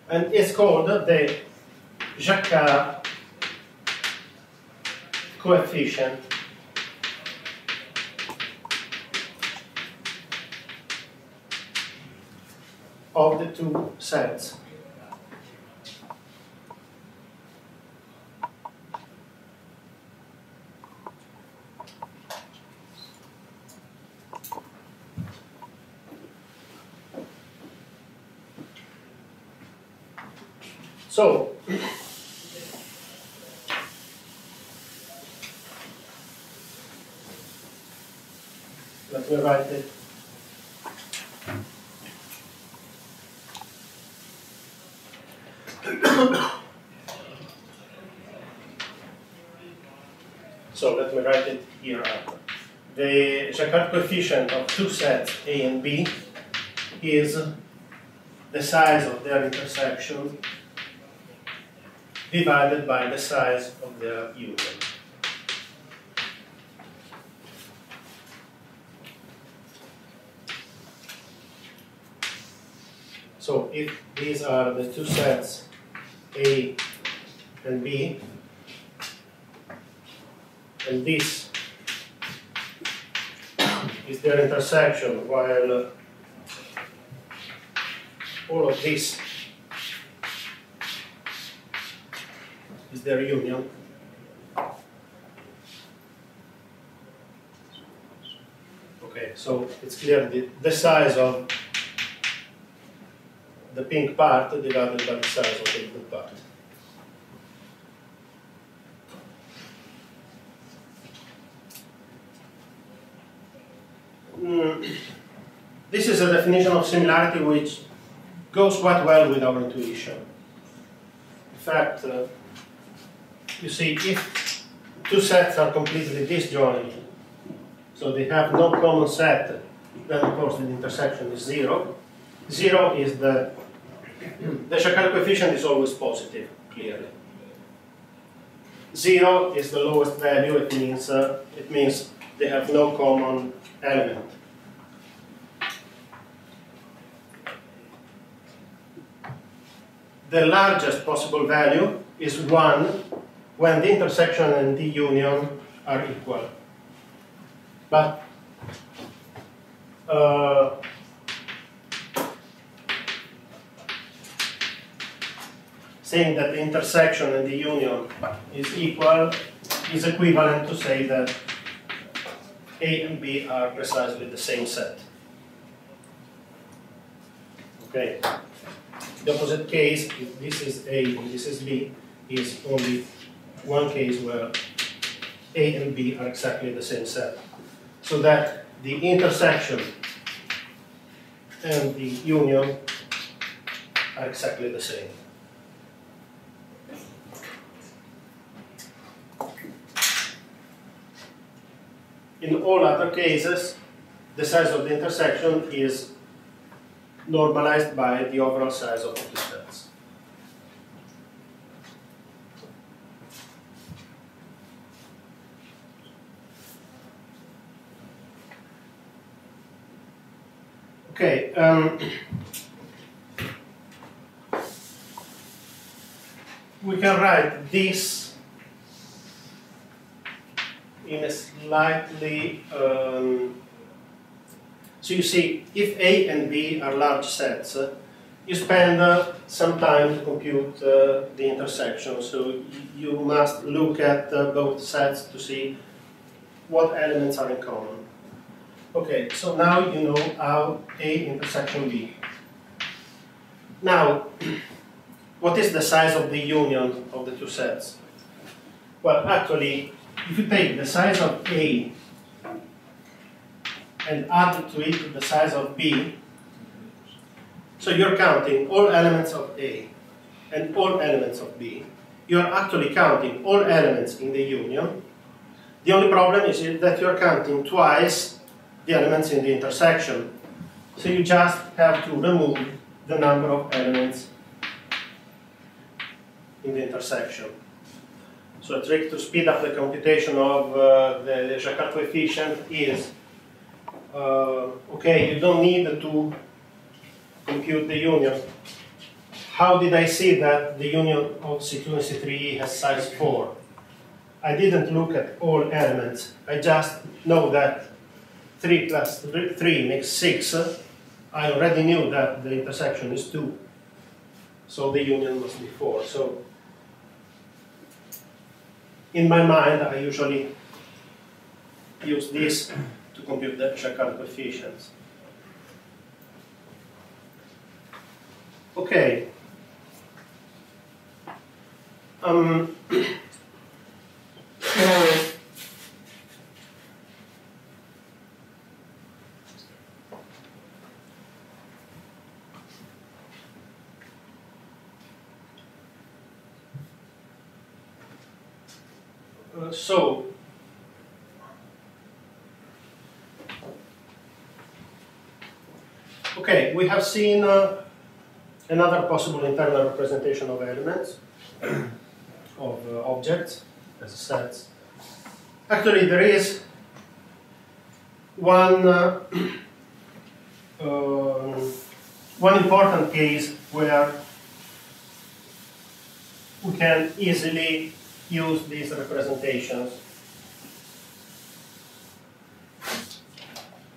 and it's called the Jacquard coefficient. Of the two sets. So, let me write it. So let me write it here up. The Jacquard coefficient of two sets A and B is the size of their intersection divided by the size of their union. So if these are the two sets A and B, and this is their intersection, while all of this is their union. Okay, So it's clear the size of the pink part divided by the size of the blue part. This is a definition of similarity which goes quite well with our intuition. In fact, you see, if two sets are completely disjoint, so they have no common set, then of course the intersection is 0. 0 is the Shakar coefficient is always positive, clearly. 0 is the lowest value, it means they have no common element. The largest possible value is 1 when the intersection and the union are equal. But saying that the intersection and the union is equal is equivalent to say that A and B are precisely the same set. Okay. The opposite case, if this is A and this is B, is only one case where A and B are exactly the same set. So that the intersection and the union are exactly the same. In all other cases, the size of the intersection is normalized by the overall size of the two sets. Okay. We can write this in a slightly so you see, if A and B are large sets, you spend some time to compute the intersection. So you must look at both sets to see what elements are in common. Okay, so now you know how A intersection B. Now, what is the size of the union of the two sets? Well, actually, if you take the size of A and add to it the size of B, so you're counting all elements of A and all elements of B. You're actually counting all elements in the union. The only problem is that you're counting twice the elements in the intersection. So you just have to remove the number of elements in the intersection. So a trick to speed up the computation of the Shakar coefficient is okay, you don't need to compute the union. How did I see that the union of C2 and C3 has size 4? I didn't look at all elements. I just know that 3 plus 3 makes 6. I already knew that the intersection is 2. So the union must be 4. So in my mind, I usually use this to compute the Shakar coefficients. Okay. So okay, we have seen another possible internal representation of elements, of objects as sets. Actually, there is one important case where we can easily use these representations.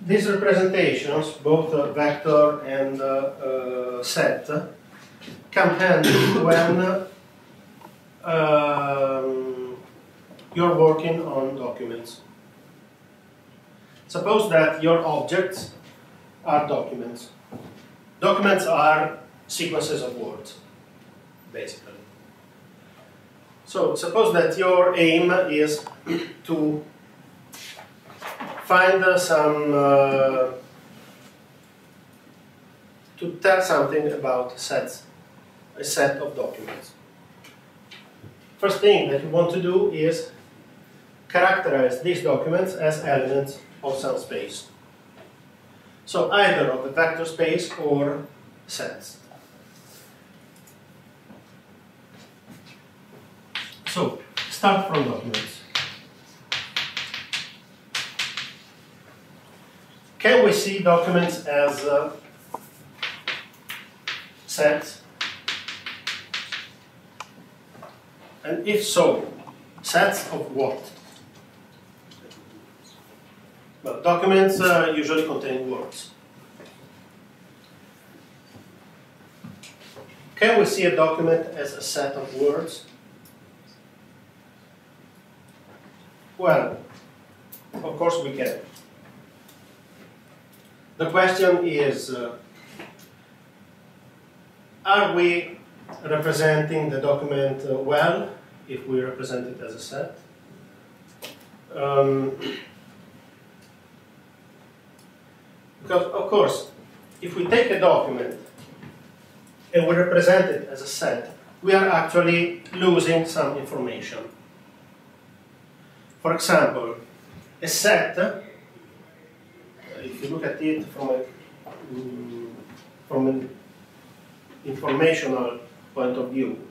These representations, both vector and set, come handy when you're working on documents. Suppose that your objects are documents. Documents are sequences of words, basically. So suppose that your aim is to find to tell something about a set of documents. First thing that you want to do is characterize these documents as elements of some space. So either of the vector space or sets. So start from documents. Can we see documents as sets? And if so, sets of what? Well, documents usually contain words. Can we see a document as a set of words? Well, of course we can. The question is, are we representing the document well if we represent it as a set? Because, of course, if we take a document and we represent it as a set, we are actually losing some information. For example, a set, if you look at it from an informational point of view,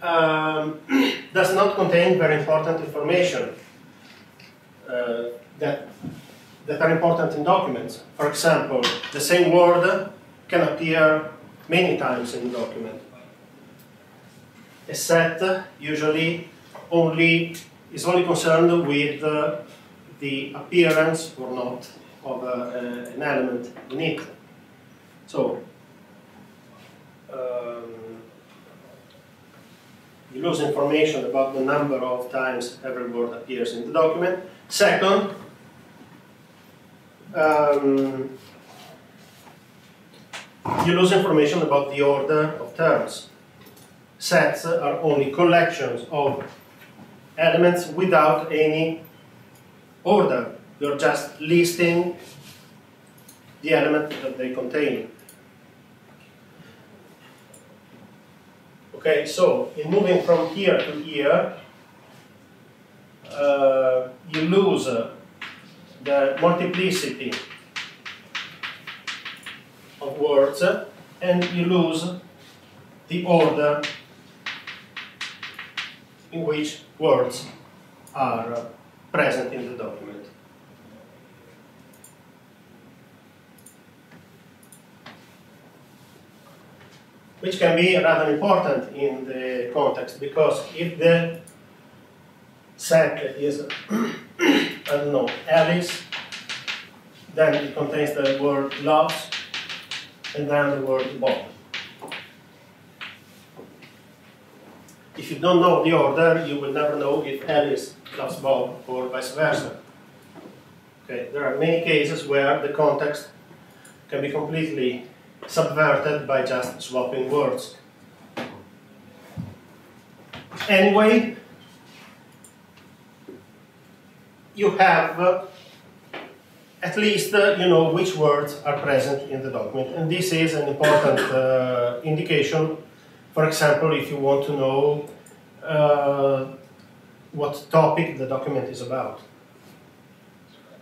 does not contain very important information that are important in documents. For example, the same word can appear many times in the document. A set usually is only concerned with the appearance or not of an element in it. So you lose information about the number of times every word appears in the document. Second, you lose information about the order of terms. Sets are only collections of elements without any order. You're just listing the element that they contain. Okay, so in moving from here to here, you lose the multiplicity of words and you lose the order in which words are present in the document. Which can be rather important in the context, because if the set is, I don't know, Alice, then it contains the word loves, and then the word Bob. If you don't know the order, you will never know if Alice loves Bob or vice versa. Okay, there are many cases where the context can be completely subverted by just swapping words. Anyway, you have at least you know which words are present in the document, and this is an important indication. For example, if you want to know what topic the document is about.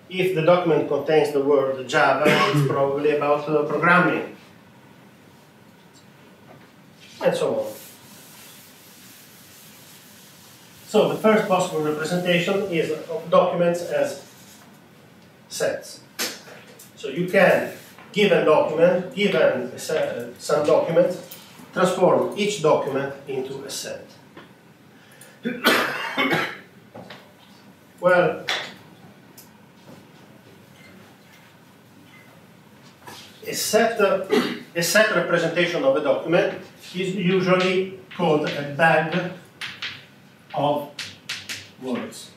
If the document contains the word Java, it's probably about programming, and so on. So the first possible representation is of documents as sets. So you can, given some document, transform each document into a set. Well, a set representation of a document is usually called a bag of words.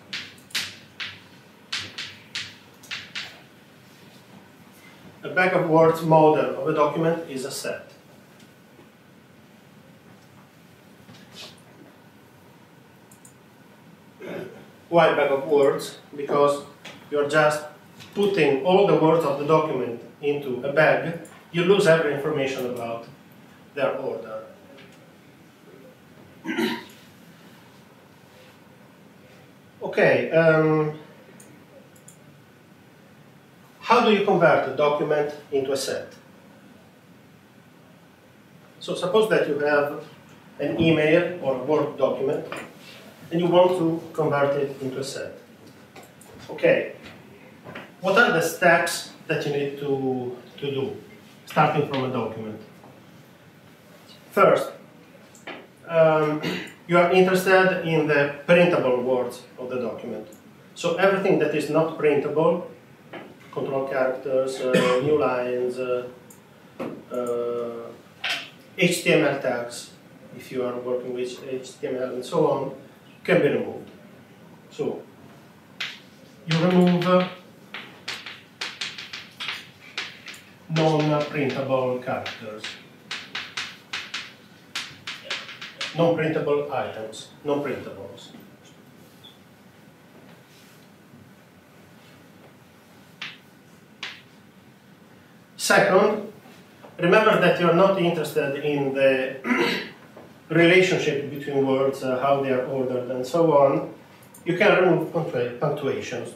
a bag of words model of a document is a set. Why bag of words? Because you're just putting all the words of the document into a bag, you lose every information about their order. Okay, how do you convert a document into a set? So suppose that you have an email or a Word document and you want to convert it into a set. Okay, what are the steps that you need to do, starting from a document? First, you are interested in the printable words of the document. So everything that is not printable, control characters, new lines, HTML tags, if you are working with HTML and so on, can be removed. So you remove non-printable characters, non-printable items, non-printables. Second, remember that you're not interested in the relationship between words, how they are ordered and so on. You can remove punctuations.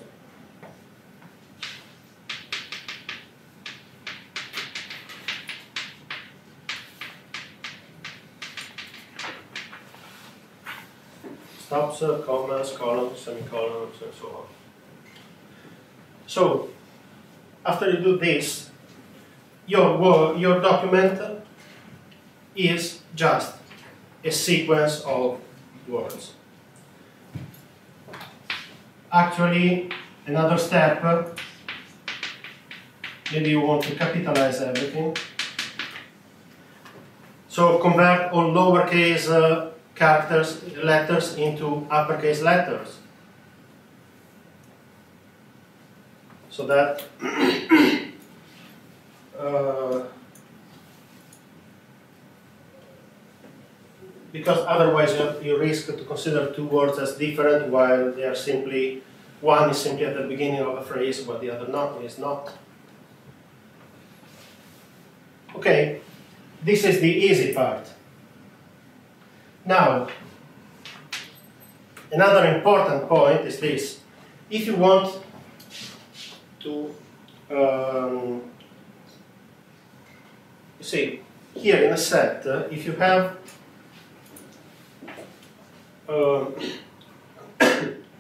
Stops, commas, columns, semicolons, and so on. So, after you do this, your document is just a sequence of words. Actually, another step, maybe you want to capitalize everything. So convert all lowercase characters, letters into uppercase letters. So that because otherwise you risk to consider two words as different while they are simply, one is simply at the beginning of a phrase while the other is not. Okay, this is the easy part. Now, another important point is this. If you want to, you see, here in a set, if you have,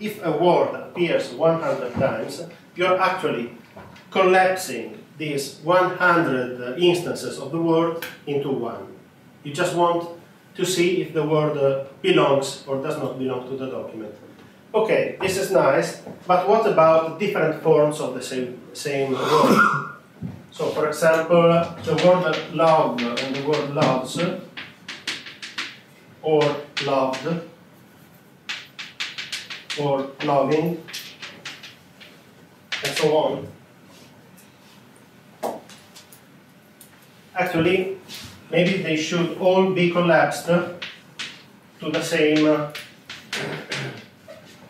if a word appears 100 times, you're actually collapsing these 100 instances of the word into one. You just want to see if the word belongs or does not belong to the document. Okay, this is nice, but what about different forms of the same word? So, for example, the word love and the word loves, or loved, or loving, and so on. Actually, maybe they should all be collapsed to the same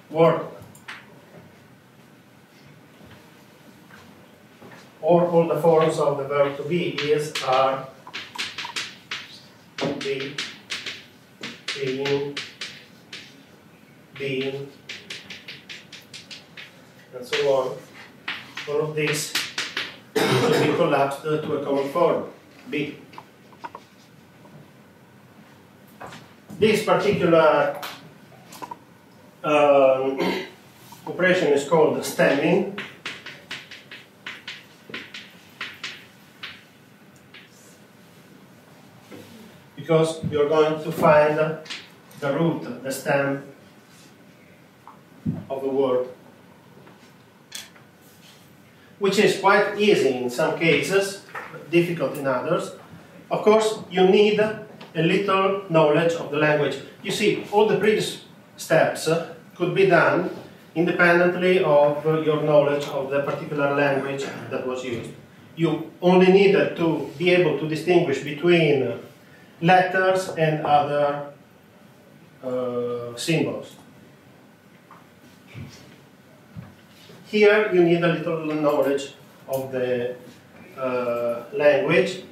word. Or all the forms of the verb to be, is, are, be, being, and so on. All of this should be collapsed to a common form, be. This particular operation is called stemming. Because you're going to find the root, the stem of the word, which is quite easy in some cases, difficult in others. Of course, you need a little knowledge of the language. You see, all the previous steps could be done independently of your knowledge of the particular language that was used. you only needed to be able to distinguish between letters and other symbols. Here you need a little knowledge of the language,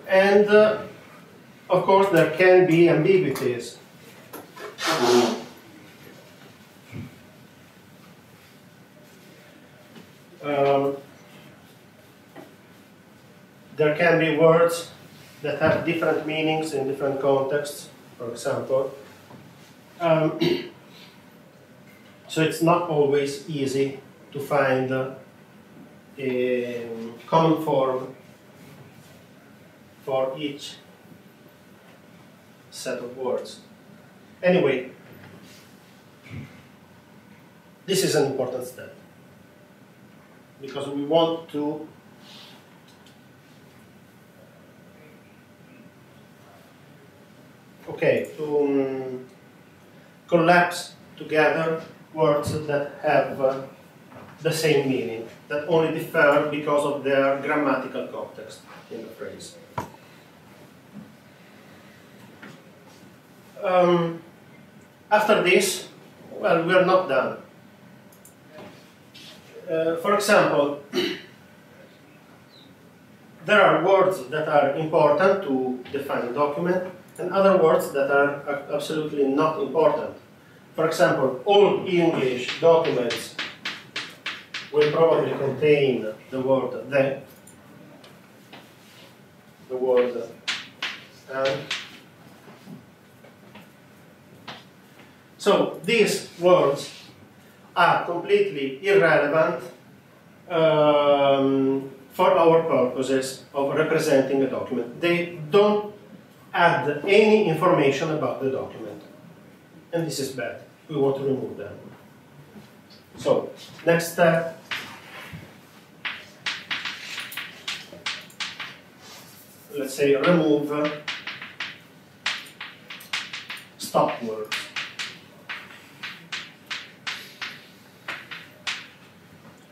and of course there can be ambiguities. There can be words that have different meanings in different contexts, for example. So it's not always easy to find a common form for each set of words. Anyway, this is an important step because we want to collapse together words that have the same meaning, that only differ because of their grammatical context in the phrase. After this, well, we are not done. For example, there are words that are important to define a document and other words that are absolutely not important. For example, all English documents will probably contain the word the word and. So these words are completely irrelevant for our purposes of representing a document. They don't add any information about the document. And this is bad. We want to remove them. So, next step. Let's say remove stop words.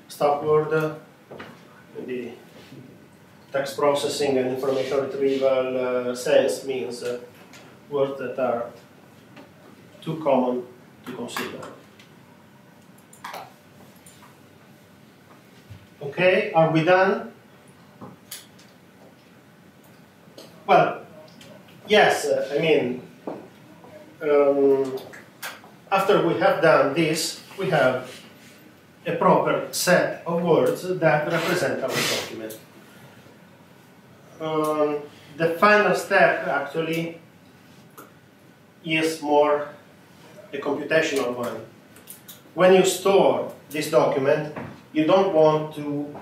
Stop word in the text processing and information retrieval sense means words that are too common to consider. Okay, are we done? Well, yes, I mean, after we have done this, we have a proper set of words that represent our document. The final step actually is more a computational one. When you store this document, you don't want to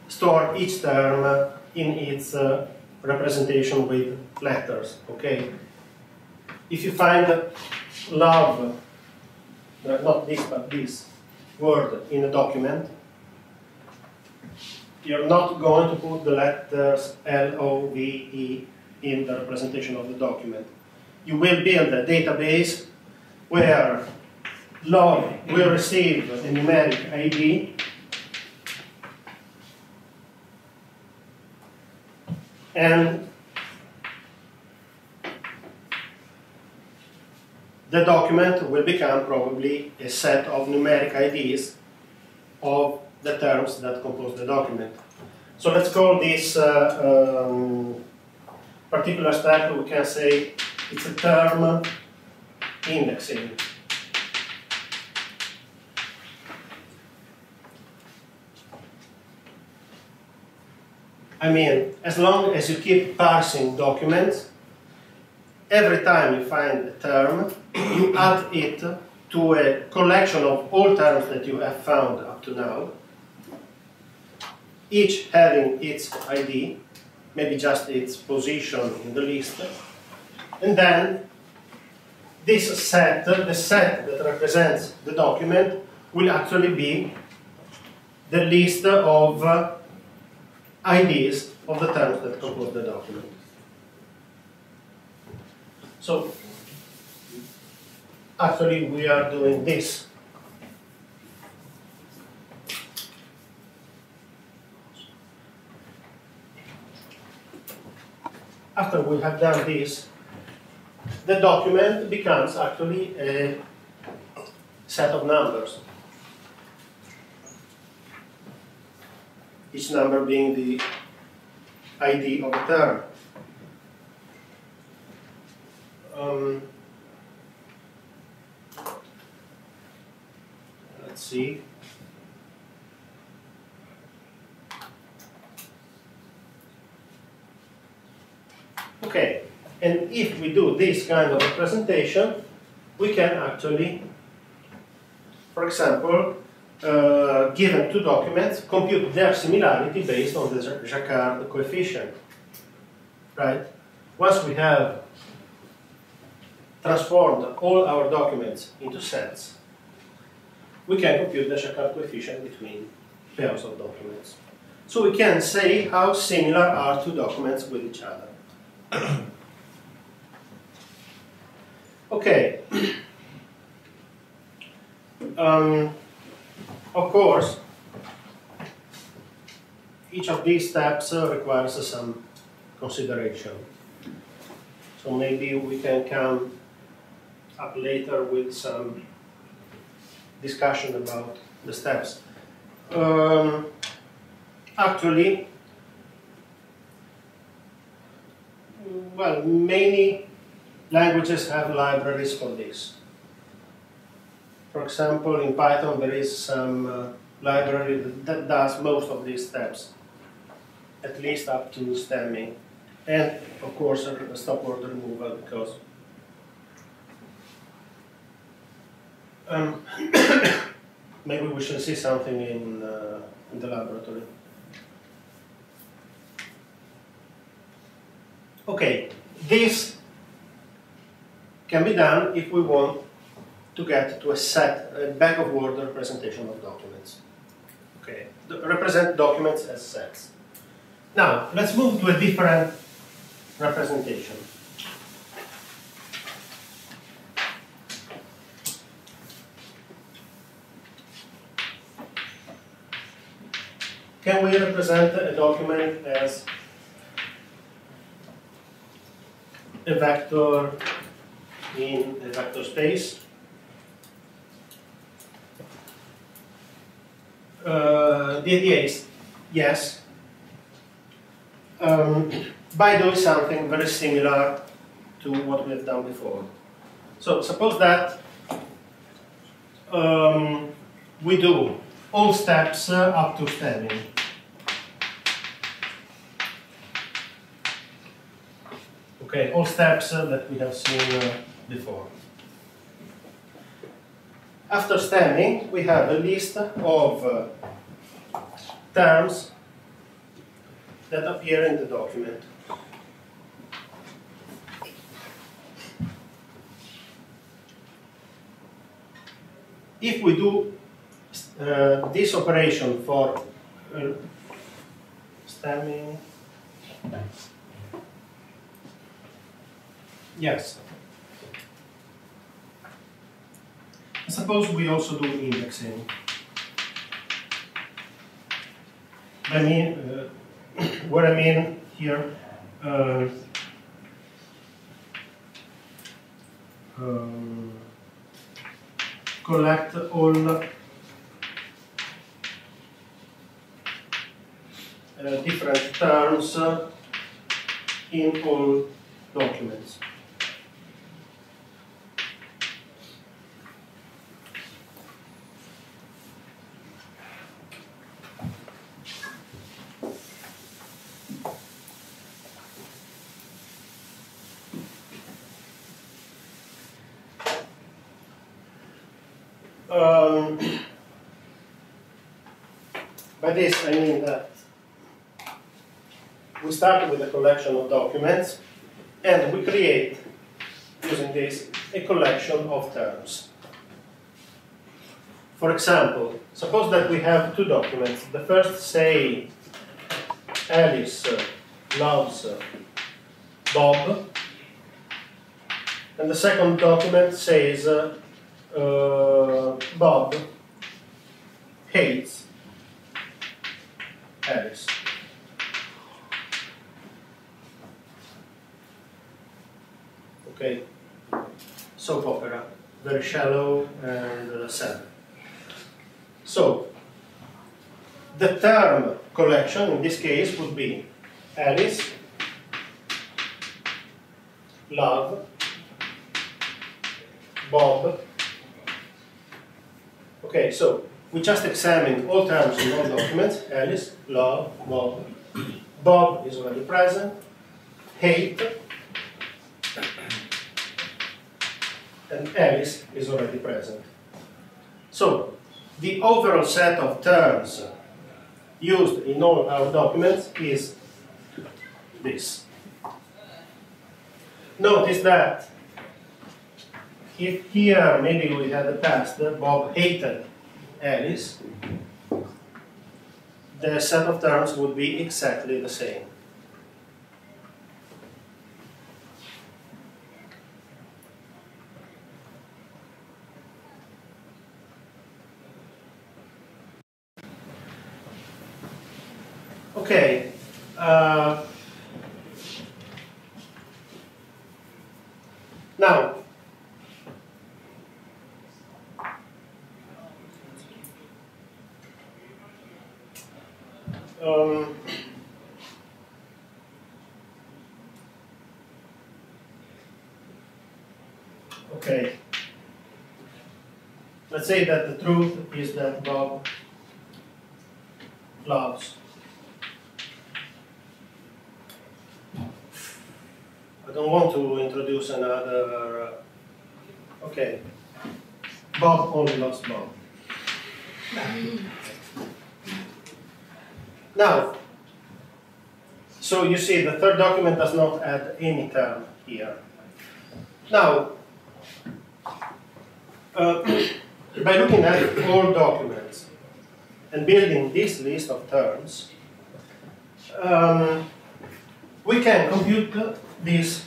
store each term in its representation with letters, okay? If you find love, not this, but this word in a document, you're not going to put the letters L-O-V-E in the representation of the document. You will build a database where love will receive a numeric ID and the document will become probably a set of numeric IDs of the terms that compose the document. So let's call this particular step, we can say it's a term indexing. I mean, as long as you keep parsing documents, every time you find a term, you add it to a collection of all terms that you have found up to now, each having its ID, maybe just its position in the list, and then this set, the set that represents the document, will actually be the list of IDs of the terms that compose the document. So, actually we are doing this. after we have done this, the document becomes actually a set of numbers. Each number being the ID of a term. Let's see. Okay, and if we do this kind of representation, we can actually, for example, given two documents, compute their similarity based on the Jacquard coefficient. Right? Once we have transformed all our documents into sets, we can compute the Jacquard coefficient between pairs of documents. So we can say how similar are two documents with each other. Okay. Of course, each of these steps requires some consideration. So maybe we can come up later with some discussion about the steps. Actually, well, many languages have libraries for this. For example, in Python there is some library that does most of these steps, at least up to stemming, and of course a stop word removal, because maybe we should see something in the laboratory. Okay, this can be done if we want to get to a back-of-word representation of documents. Okay, represent documents as sets. Now, let's move to a different representation. Can we represent a document as a vector in a vector space? The idea is yes, by doing something very similar to what we have done before. So suppose that we do all steps up to stemming. Okay, all steps that we have seen before. After stemming, we have a list of terms that appear in the document. If we do this operation for stemming, yes. Suppose we also do indexing. I mean, what I mean here, collect all different terms in all documents. By this I mean that we start with a collection of documents and we create, using this, a collection of terms. For example, suppose that we have two documents. The first say Alice loves Bob, and the second document says Bob hates Alice. Okay, soap opera, very shallow and sad. So, the term collection in this case would be Alice, love, Bob. Okay, so we just examined all terms in all documents. Alice, love, Bob. Bob is already present. Hate. And Alice is already present. So, the overall set of terms used in all our documents is this. Notice that if here maybe we had the past, Bob hated Alice, the set of terms would be exactly the same. Okay. Now, okay. Let's say that the truth is that Bob loves. I don't want to introduce another. Okay. Bob only loves Bob. Now, so you see the third document does not add any term here. Now, by looking at all documents and building this list of terms, we can compute this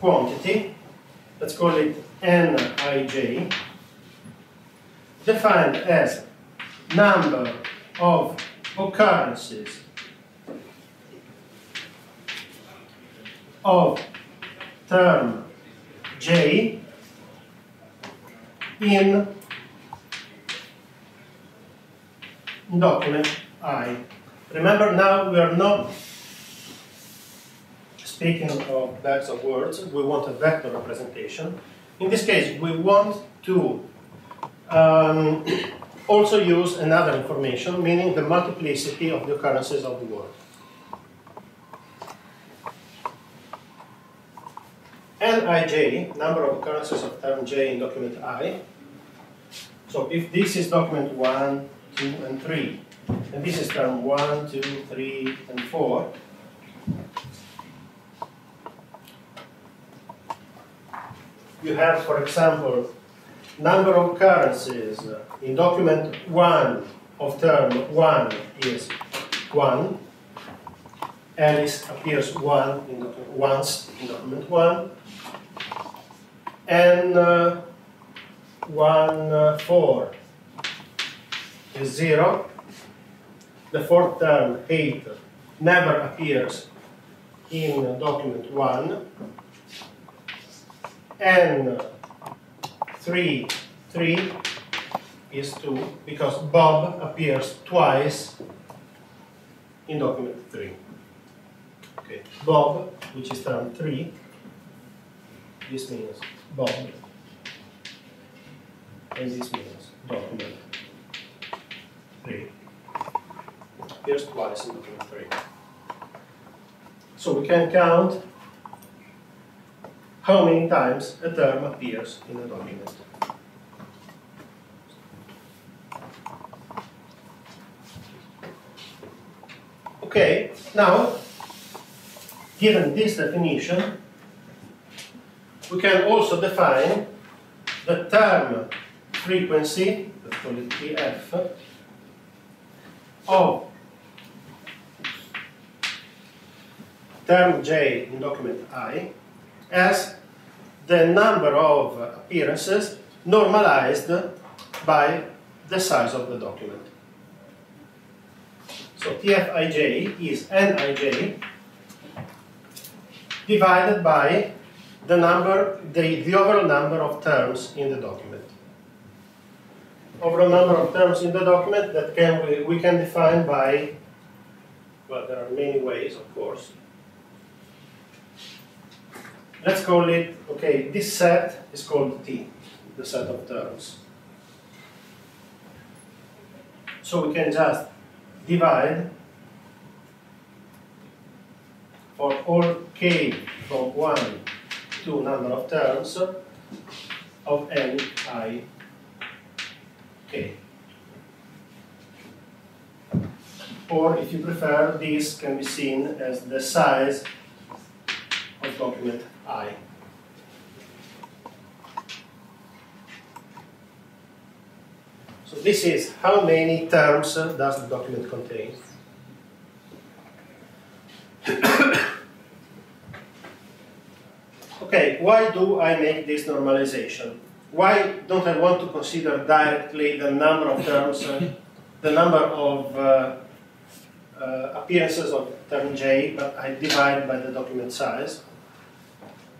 quantity, let's call it Nij, defined as number of occurrences of term J in document I. Remember, now we are not speaking of bags of words, we want a vector representation. In this case, we want to also use another information, meaning the multiplicity of the occurrences of the word. Nij, number of occurrences of term J in document I. So if this is document 1, 2, and 3, and this is term 1, 2, 3, and 4, you have, for example, number of occurrences in document 1 of term 1 is 1. Alice appears once in document 1. And 1, 4 is 0. The fourth term, 8, never appears in document 1. And 3 is 2, because Bob appears twice in document 3. Okay, Bob, which is term 3, this means Bob, and this means document 3. Appears twice in document 3. So we can count how many times a term appears in a document. Okay, now, given this definition, we can also define the term frequency, let's call it TF, of term J in document I as the number of appearances normalized by the size of the document. So TFij is Nij divided by the number, the overall number of terms in the document. Overall number of terms in the document that we can define by, well, there are many ways, of course. Let's call it, okay, this set is called T, the set of terms. So we can just divide for all k from 1 to number of terms of n I k. Or if you prefer, this can be seen as the size of document I. So this is how many terms does the document contain. Okay, why do I make this normalization? Why don't I want to consider directly the number of terms, the number of appearances of term j, but I divide by the document size?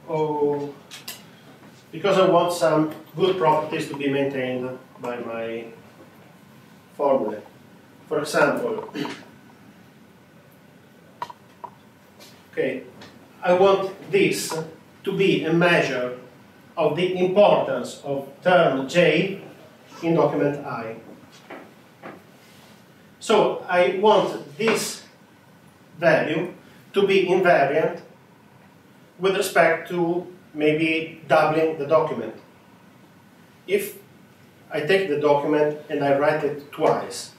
Oh, because I want some good properties to be maintained by my formula. For example, okay, I want this to be a measure of the importance of term j in document I. So I want this value to be invariant with respect to maybe doubling the document. If I take the document and I write it twice,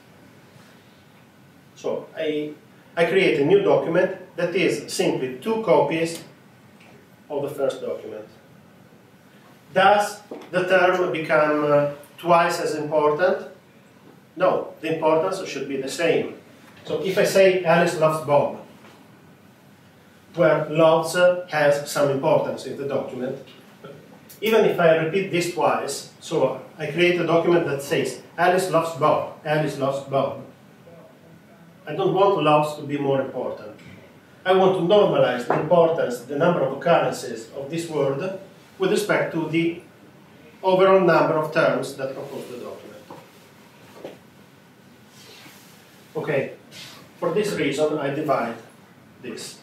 so I create a new document that is simply 2 copies of the first document. Does the term become twice as important? No, the importance should be the same. So if I say Alice loves Bob, where loves has some importance in the document, even if I repeat this twice, so I create a document that says Alice loves Bob, Alice loves Bob, I don't want loves to be more important. I want to normalize the importance, the number of occurrences of this word with respect to the overall number of terms that compose the document. Okay, for this reason I divide this.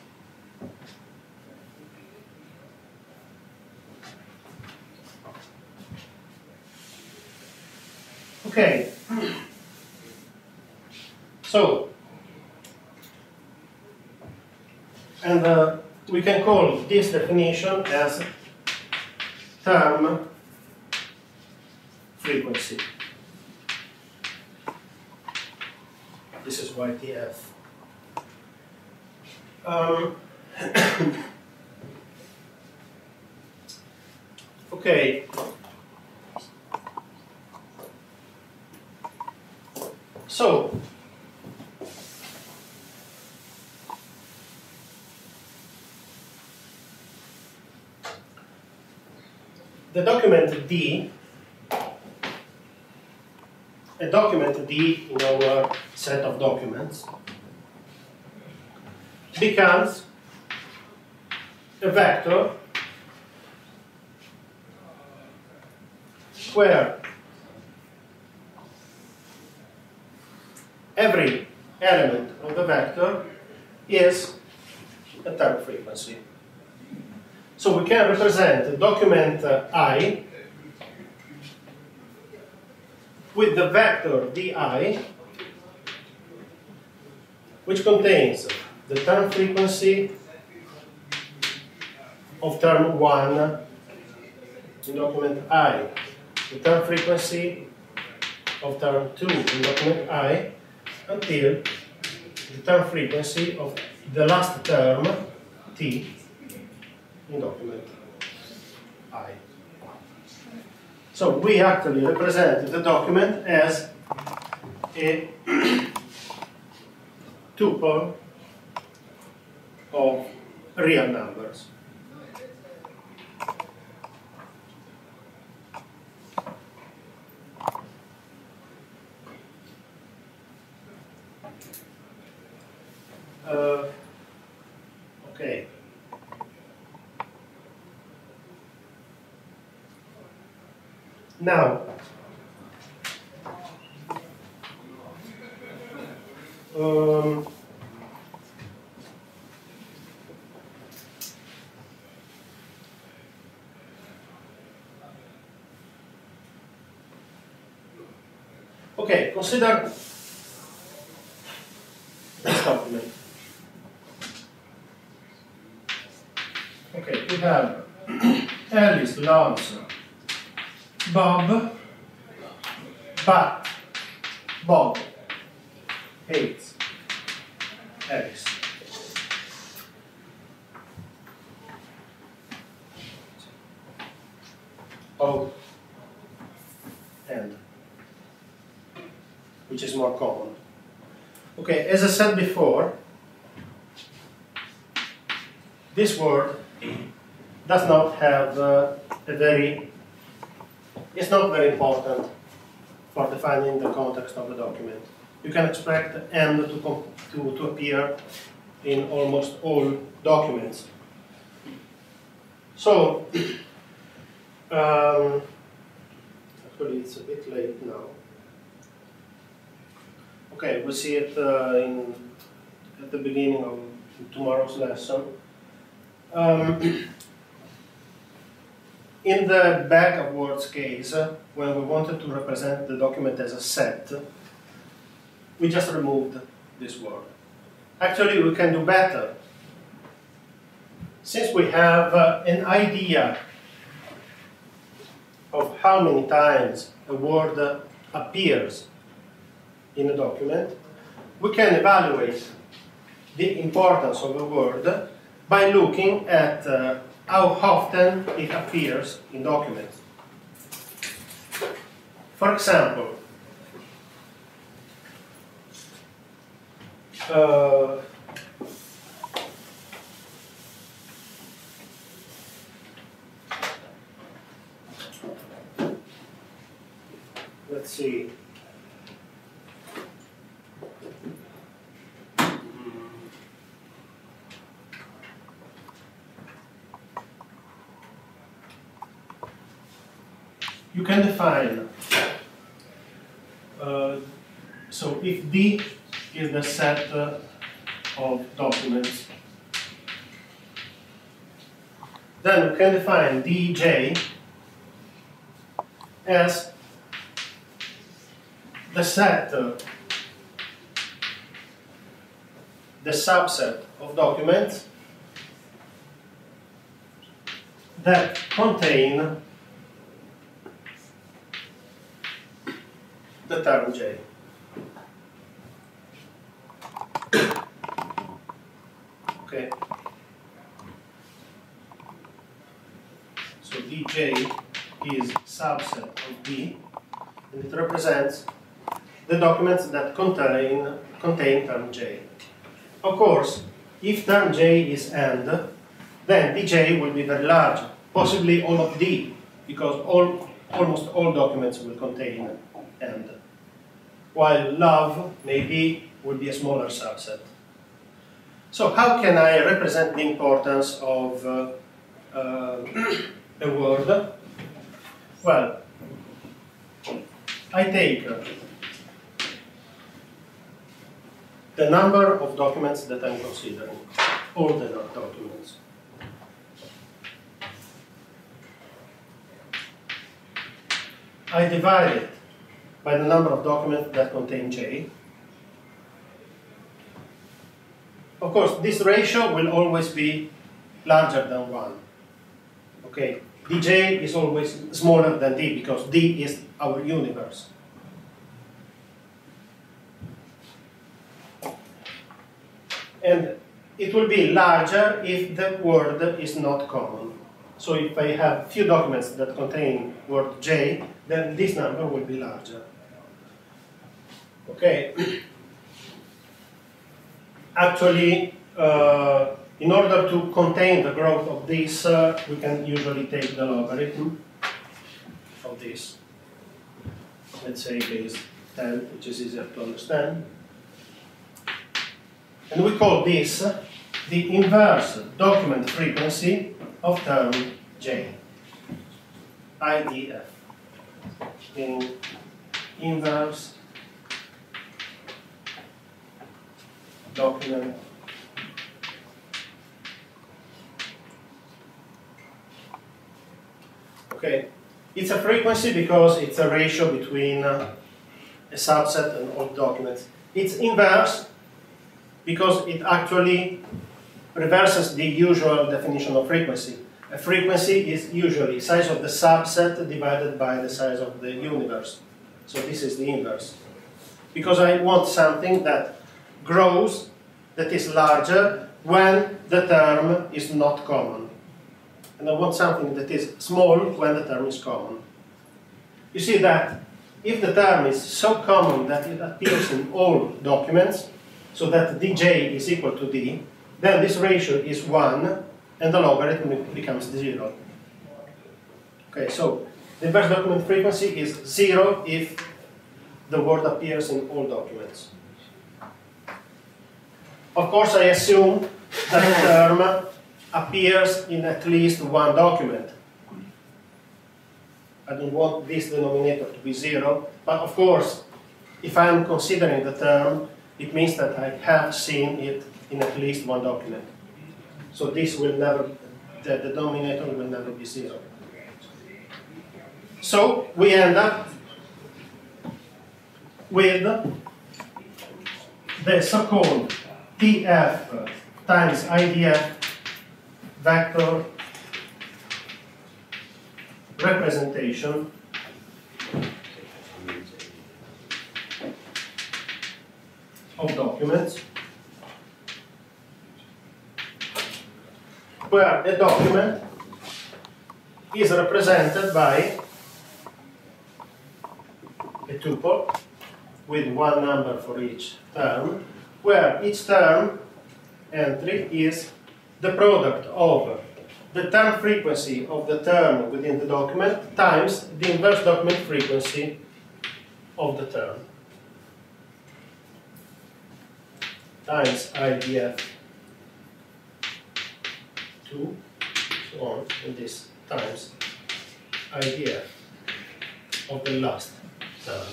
Okay, so, and we can call this definition as term frequency. This is YTF. Okay. So, the document D, a document D in our set of documents, becomes a vector where every element of the vector is a term frequency. So we can represent the document I with the vector di, which contains the term frequency of term 1 in document I, the term frequency of term 2 in document I, until the term frequency of the last term t in document I. So we actually represent the document as a tuple of real numbers. Okay. Now, okay, consider this document. Okay, we have Alice loves Bob, but Bob hates Alice. O and which is more common. Okay, as I said before, this word does not have it's not very important for defining the context of the document. You can expect and to appear in almost all documents. So, actually it's a bit late now. Okay, we'll see it at the beginning of tomorrow's lesson. In the back of words case, when we wanted to represent the document as a set, we just removed this word. Actually, we can do better. Since we have an idea of how many times a word appears in a document, we can evaluate the importance of a word by looking at how often it appears in documents. For example, let's see. You can define, so if D is the set of documents, then we can define DJ as the set, the subset of documents that contain the term J. Okay. So DJ is subset of D, and it represents the documents that contain term J. Of course, if term J is AND, then DJ will be very large, possibly all of D, because almost all documents will contain AND, while love maybe will be a smaller subset. So how can I represent the importance of a word? Well, I take the number of documents that I'm considering, all the documents. I divide it by the number of documents that contain J. Of course, this ratio will always be larger than 1. Okay, dj is always smaller than d because d is our universe. And it will be larger if the word is not common. So if I have few documents that contain word J, then this number will be larger. Okay. Actually, in order to contain the growth of this, we can usually take the logarithm of this. Let's say base 10, which is easier to understand. And we call this the inverse document frequency of term J, IDF. in inverse document okay. It's a frequency because it's a ratio between a subset and all documents. It's inverse because it actually reverses the usual definition of frequency. A frequency is usually size of the subset divided by the size of the universe. So this is the inverse. Because I want something that grows, that is larger, when the term is not common. And I want something that is small when the term is common. You see that if the term is so common that it appears in all documents, so that dj is equal to d, then this ratio is 1 and the logarithm becomes 0. Okay, so the inverse document frequency is 0 if the word appears in all documents. Of course, I assume that the term appears in at least one document. I don't want this denominator to be 0, but of course, if I'm considering the term, it means that I have seen it in at least one document. So this will never, the denominator will never be 0. So we end up with the so-called TF times IDF vector representation of documents, where a document is represented by a tuple with one number for each term, where each term entry is the product of the term frequency of the term within the document times the inverse document frequency of the term times IDF 2, so on, and this times IDF of the last term.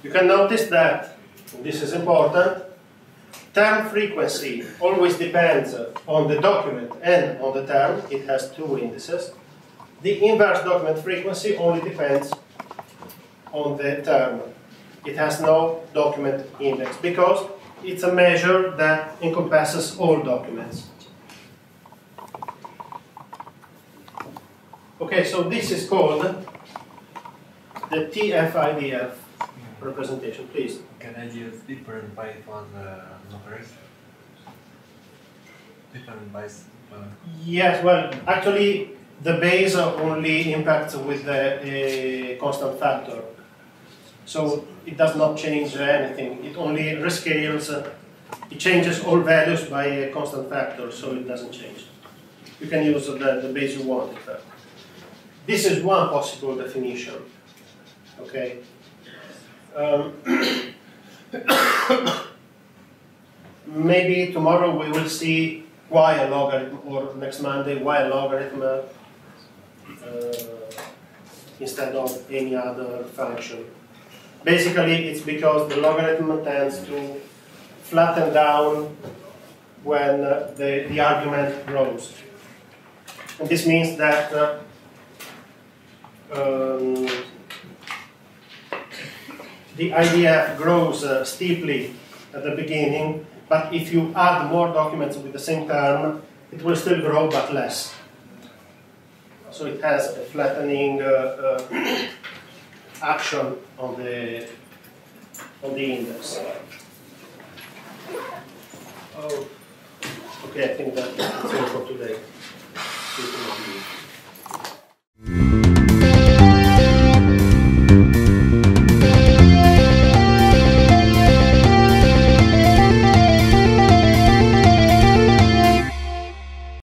You can notice that, this is important, term frequency always depends on the document and on the term. It has two indices. The inverse document frequency only depends on the term. It has no document index because it's a measure that encompasses all documents. Okay, so this is called the TF-IDF representation, please. Can I use different byte for the numbers? Different bytes? Yes, well, actually, the base only impacts with the constant factor. So it does not change anything. It only rescales, it changes all values by a constant factor, so it doesn't change. You can use the base you want, in fact. This is one possible definition. Okay. Maybe tomorrow we will see why a logarithm, or next Monday why a logarithm instead of any other function. Basically, it's because the logarithm tends to flatten down when the argument grows. And this means that the IDF grows steeply at the beginning, but if you add more documents with the same term, it will still grow, but less. So it has a flattening action on the index. Oh, okay, I think that's all for today. See you tomorrow.